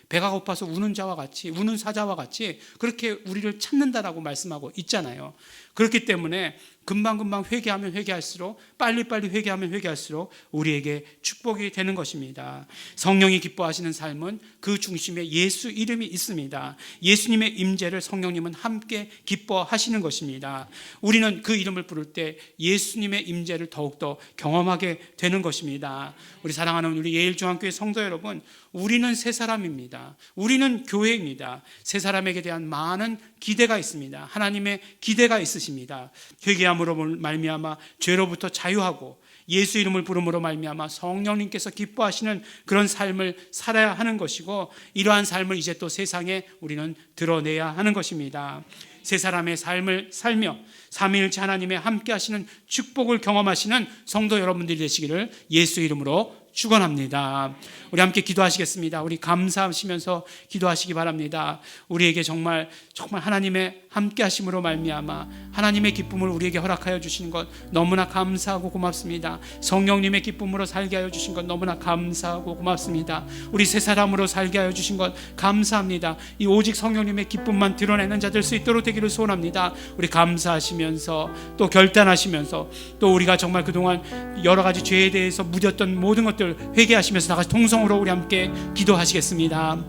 배가 고파서 우는 자와 같이, 우는 사자와 같이 그렇게 우리를 찾는다라고 말씀하고 있잖아요. 그렇기 때문에 금방금방 회개하면 회개할수록, 빨리빨리 회개하면 회개할수록 우리에게 축복이 되는 것입니다. 성령이 기뻐하시는 삶은 그 중심에 예수 이름이 있습니다. 예수님의 임재를 성령님은 함께 기뻐하시는 것입니다. 우리는 그 이름을 부를 때 예수님의 임재를 더욱더 경험하게 되는 것입니다. 우리 사랑하는 우리 예일중앙교회 성도 여러분, 우리는 새 사람입니다. 우리는 교회입니다. 새 사람에게 대한 많은 기대가 있습니다. 하나님의 기대가 있으십니다. 회개함으로 말미암아 죄로부터 자유하고 예수 이름을 부름으로 말미암아 성령님께서 기뻐하시는 그런 삶을 살아야 하는 것이고, 이러한 삶을 이제 또 세상에 우리는 드러내야 하는 것입니다. 새 사람의 삶을 살며 삼위일체 하나님의 함께 하시는 축복을 경험하시는 성도 여러분들이 되시기를 예수 이름으로 축원합니다. 우리 함께 기도하시겠습니다. 우리 감사하시면서 기도하시기 바랍니다. 우리에게 정말 하나님의 함께 하심으로 말미암아 하나님의 기쁨을 우리에게 허락하여 주시는 것 너무나 감사하고 고맙습니다. 성령님의 기쁨으로 살게 하여 주신 것 너무나 감사하고 고맙습니다. 우리 새 사람으로 살게 하여 주신 것 감사합니다. 이 오직 성령님의 기쁨만 드러내는 자 될 수 있도록 되기를 소원합니다. 우리 감사하시면서 또 결단하시면서 또 우리가 정말 그동안 여러 가지 죄에 대해서 무뎠던 모든 것들 회개하시면서 다같이 통성으로 우리 함께 기도하시겠습니다.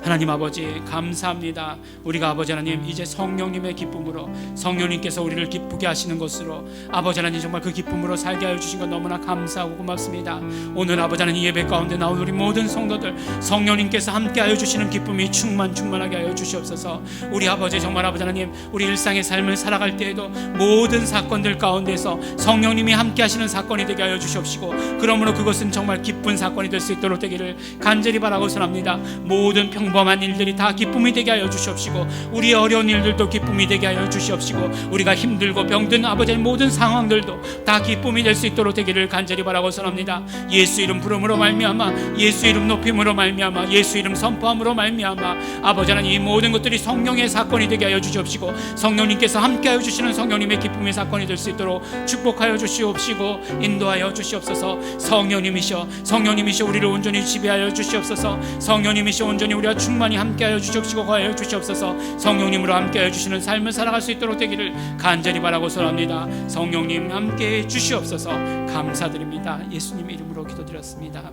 하나님 아버지 감사합니다. 우리가 아버지 하나님 이제 성령님의 기쁨으로, 성령님께서 우리를 기쁘게 하시는 것으로 아버지 하나님 정말 그 기쁨으로 살게 하여 주신 것 너무나 감사하고 고맙습니다. 오늘 아버지 하나님 예배 가운데 나온 우리 모든 성도들 성령님께서 함께 하여 주시는 기쁨이 충만하게 하여 주시옵소서. 우리 아버지 정말 아버지 하나님 우리 일상의 삶을 살아갈 때에도 모든 사건들 가운데서 성령님이 함께 하시는 사건이 되게 하여 주시옵시고, 그러므로 그것은 정말 기쁜 사건이 될 수 있도록 되기를 간절히 바라고 선합니다. 모든 평범한 일들이 다 기쁨이 되게 하여 주시옵시고, 우리의 어려운 일들도 기쁨이 되게 하여 주시옵시고, 우리가 힘들고 병든 아버지의 모든 상황들도 다 기쁨이 될 수 있도록 되기를 간절히 바라고 선합니다. 예수 이름 부름으로 말미암아, 예수 이름 높임으로 말미암아, 예수 이름 선포함으로 말미암아 아버지 하나님 이 모든 것들이 성령의 사건이 되게 하여 주시옵시고, 성령님께서 함께하여 주시는 성령님의 기쁨의 사건이 될 수 있도록 축복하여 주시옵시고 인도하여 주시옵소서. 성령님이셔 우리를 온전히 지배하여 주시옵소서. 성령님이셔 온전히 우리와 충만히 함께하여 주시옵시고 거하여 주시옵소서. 성령님으로 함께하여 주시는 삶을 살아갈 수 있도록 되기를 간절히 바라고 소합니다. 성령님 함께해 주시옵소서. 감사드립니다. 예수님 이름으로 기도드렸습니다.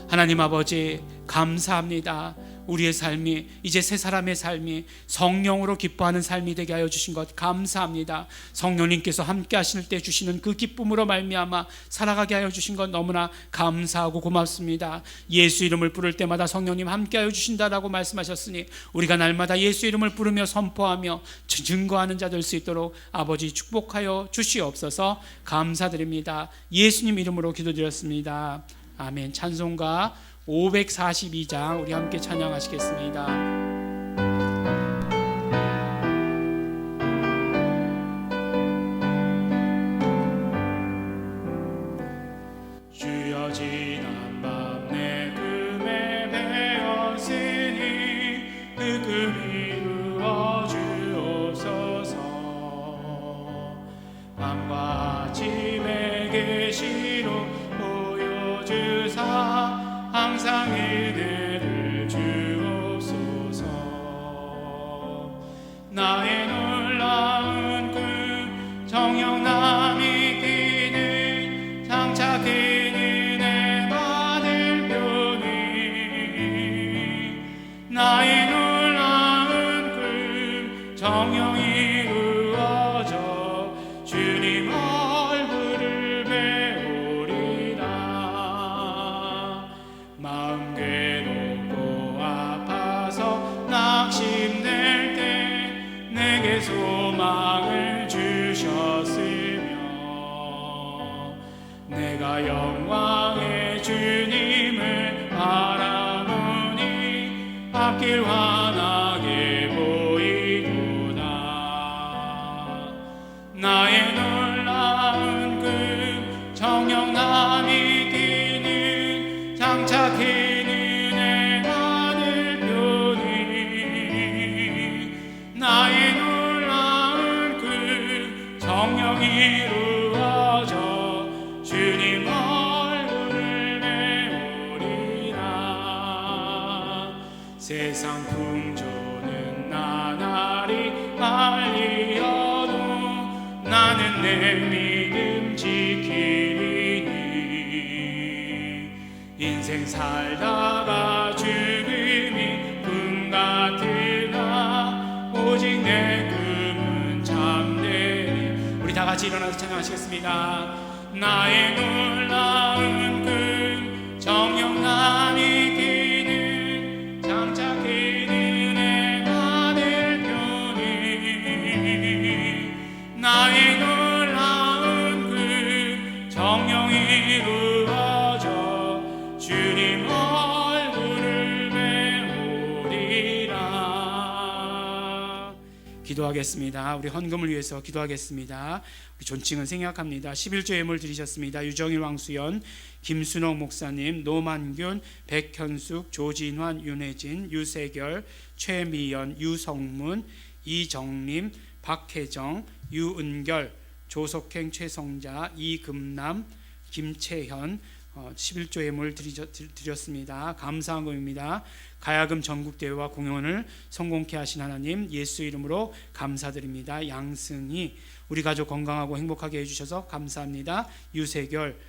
하나님 아버지 감사합니다. 우리의 삶이 이제 새 사람의 삶이 성령으로 기뻐하는 삶이 되게 하여 주신 것 감사합니다. 성령님께서 함께 하실 때 주시는 그 기쁨으로 말미암아 살아가게 하여 주신 것 너무나 감사하고 고맙습니다. 예수 이름을 부를 때마다 성령님 함께 하여 주신다라고 말씀하셨으니 우리가 날마다 예수 이름을 부르며 선포하며 증거하는 자 될 수 있도록 아버지 축복하여 주시옵소서. 감사드립니다. 예수님 이름으로 기도드렸습니다. 아멘. 찬송가 542장 우리 함께 찬양하시겠습니다. 주여 지난 밤 내 꿈에 배었으니 그 꿈이 이루어 주옵소서. 밤과 아침에 계시로 보여주사 항상 은혜를 주옵소서. 나의 놀라운 꿈 정욕남이 끼는 장차 그 은혜 받을 표니 나의 놀라운 꿈 정욕이 이루어져 주님 얼굴을 배우리라. 마음 괴롭고 아파서 낙심될 때 내게 소망을 주셨으며 내가 영광의 주님을 바라보니 앞길 환하게 보이도다. 나의 놀라운 꿈 정욕남이 끼는 장차 그 은혜 받을 표니 나의 놀라운 꿈 정욕이 이루어져 주님 얼굴을 배우리라. 세상 풍조는 나날이 말리어도 나 나의 믿음 지키리니 인생 살다가 죽음이 꿈 같으나 오직 내 꿈은 참되리. 우리 다 같이 일어나서 찬양하시겠습니다. 나의 놀라운 꿈 정녕 남이 기는 장차 기는 애가 될 편이 나의 놀라운 꿈 정녕 이루어져 주님 얼굴을 배우리라. 기도하겠습니다. 우리 헌금을 위해서 기도하겠습니다. 우리 존칭은 생략합니다. 11조 예물 드리셨습니다. 유정일 왕수연, 김순옥 목사님, 노만균, 백현숙, 조진환, 윤혜진, 유세결, 최미연, 유성문, 이정림, 박혜정, 유은결, 조석행, 최성자, 이금남, 김채현 11조 예물 드렸습니다. 감사한 것입니다. 가야금 전국대회와 공연을 성공케 하신 하나님 예수 이름으로 감사드립니다. 양승희 우리 가족 건강하고 행복하게 해주셔서 감사합니다. 유세결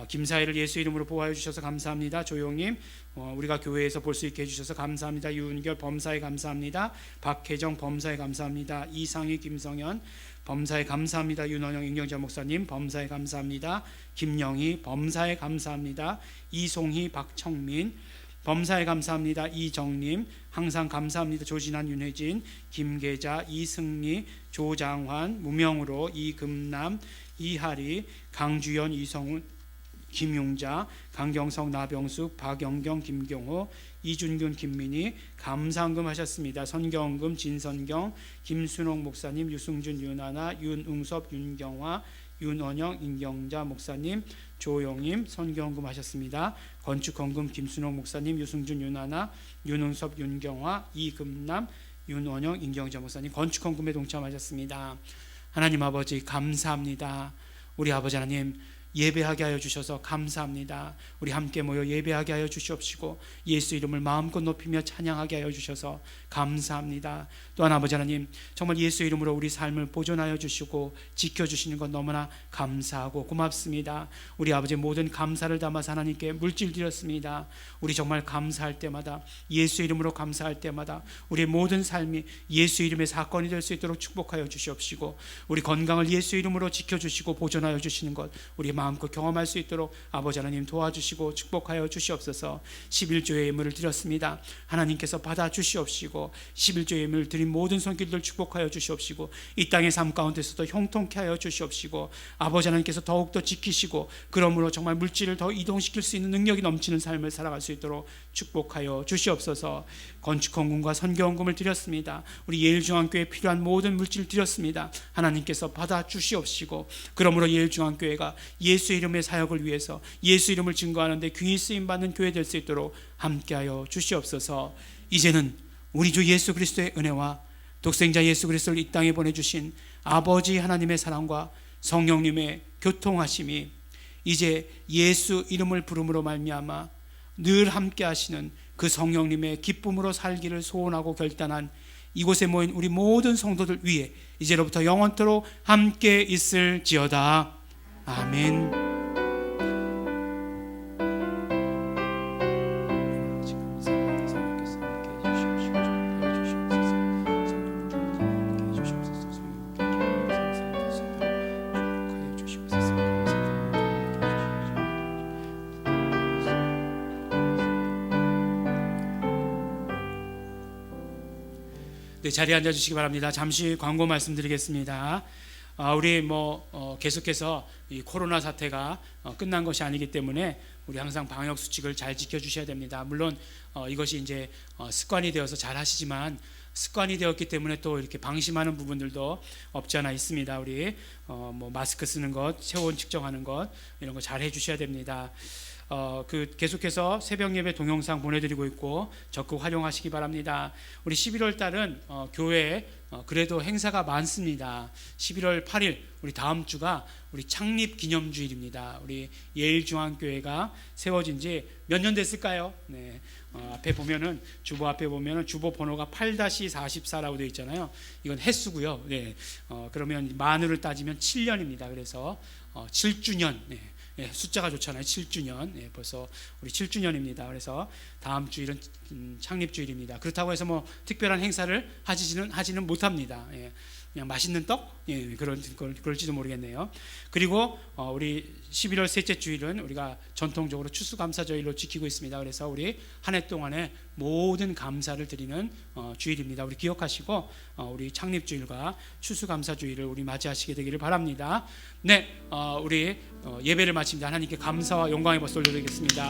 김사희를 예수 이름으로 보호해 주셔서 감사합니다. 조용님 우리가 교회에서 볼 수 있게 해주셔서 감사합니다. 유은결 범사에 감사합니다. 박혜정 범사에 감사합니다. 이상희 김성현 범사에 감사합니다. 윤원영 인경자 목사님 범사에 감사합니다. 김영희 범사에 감사합니다. 이송희 박청민 범사에 감사합니다. 이정님 항상 감사합니다. 조진환 윤혜진 김계자 이승리 조장환 무명으로 이금남 이하리 강주연 이성훈 김용자 강경석 나병숙 박영경 김경호 이준균 김민희 감사헌금 하셨습니다. 선경금 진선경 김순옥 목사님 유승준 윤하나 윤웅섭 윤경화 윤원영 인경자 목사님 조용임 선경헌금 하셨습니다. 건축헌금 김순옥 목사님 유승준 윤하나 윤웅섭 윤경화 이금남 윤원영 인경자 목사님 건축헌금에 동참하셨습니다. 하나님 아버지 감사합니다. 우리 아버지 하나님 예배하게 하여 주셔서 감사합니다. 우리 함께 모여 예배하게 하여 주시옵시고 예수 이름을 마음껏 높이며 찬양하게 하여 주셔서 감사합니다. 또한 아버지 하나님 정말 예수 이름으로 우리 삶을 보존하여 주시고 지켜주시는 것 너무나 감사하고 고맙습니다. 우리 아버지 모든 감사를 담아서 하나님께 물질 드렸습니다. 우리 정말 감사할 때마다 예수 이름으로 감사할 때마다 우리의 모든 삶이 예수 이름의 사건이 될 수 있도록 축복하여 주시옵시고 우리 건강을 예수 이름으로 지켜주시고 보존하여 주시는 것 우리 마음껏 경험할 수 있도록 아버지 하나님 도와주시고 축복하여 주시옵소서. 11조의 예물을 드렸습니다. 하나님께서 받아 주시옵시고 11조의 예물을 드린 모든 손길들 축복하여 주시옵시고 이 땅의 삶 가운데서도 형통케 하여 주시옵시고 아버지 하나님께서 더욱더 지키시고 그러므로 정말 물질을 더 이동시킬 수 있는 능력이 넘치는 삶을 살아갈 수 있도록 축복하여 주시옵소서. 건축헌금과 선교헌금을 드렸습니다. 우리 예일중앙교회에 필요한 모든 물질 드렸습니다. 하나님께서 받아 주시옵시고 그러므로 예일중앙교회가 예수 이름의 사역을 위해서 예수 이름을 증거하는 데 귀히 쓰임받는 교회 될 수 있도록 함께하여 주시옵소서. 이제는 우리 주 예수 그리스도의 은혜와 독생자 예수 그리스도를 이 땅에 보내주신 아버지 하나님의 사랑과 성령님의 교통하심이 이제 예수 이름을 부름으로 말미암아 늘 함께 하시는 그 성령님의 기쁨으로 살기를 소원하고 결단한 이곳에 모인 우리 모든 성도들 위해 이제로부터 영원토록 함께 있을지어다. 아멘. 네, 자리에 앉아주시기 바랍니다. 잠시 광고 말씀드리겠습니다. 우리 계속해서 이 코로나 사태가 끝난 것이 아니기 때문에 우리 항상 방역 수칙을 잘 지켜주셔야 됩니다. 물론 이것이 이제 습관이 되어서 잘 하시지만 습관이 되었기 때문에 또 이렇게 방심하는 부분들도 없지 않아 있습니다. 우리 마스크 쓰는 것, 체온 측정하는 것 이런 거 잘 해주셔야 됩니다. 계속해서 새벽 예배 동영상 보내드리고 있고 적극 활용하시기 바랍니다. 우리 11월 달은 교회에 그래도 행사가 많습니다. 11월 8일 우리 다음 주가 우리 창립 기념주일입니다. 우리 예일중앙교회가 세워진 지 몇 년 됐을까요? 네. 앞에 보면은 주보 앞에 보면은 주보 번호가 8-44라고 되어 있잖아요. 이건 횟수고요. 네. 그러면 만으로 따지면 7년입니다. 그래서 7주년. 네. 예, 숫자가 좋잖아요. 7주년. 예, 벌써 우리 7주년입니다. 그래서 다음 주일은 창립주일입니다. 그렇다고 해서 뭐 특별한 행사를 하지는 못합니다. 예, 그냥 맛있는 떡? 예, 그럴지도 모르겠네요. 그리고 우리 11월 셋째 주일은 우리가 전통적으로 추수감사주일로 지키고 있습니다. 그래서 우리 한 해 동안에 모든 감사를 드리는 주일입니다. 우리 기억하시고 우리 창립주일과 추수감사주일을 우리 맞이하시게 되기를 바랍니다. 네, 우리 예배를 마칩니다. 하나님께 감사와 영광의 박수 올려드리겠습니다.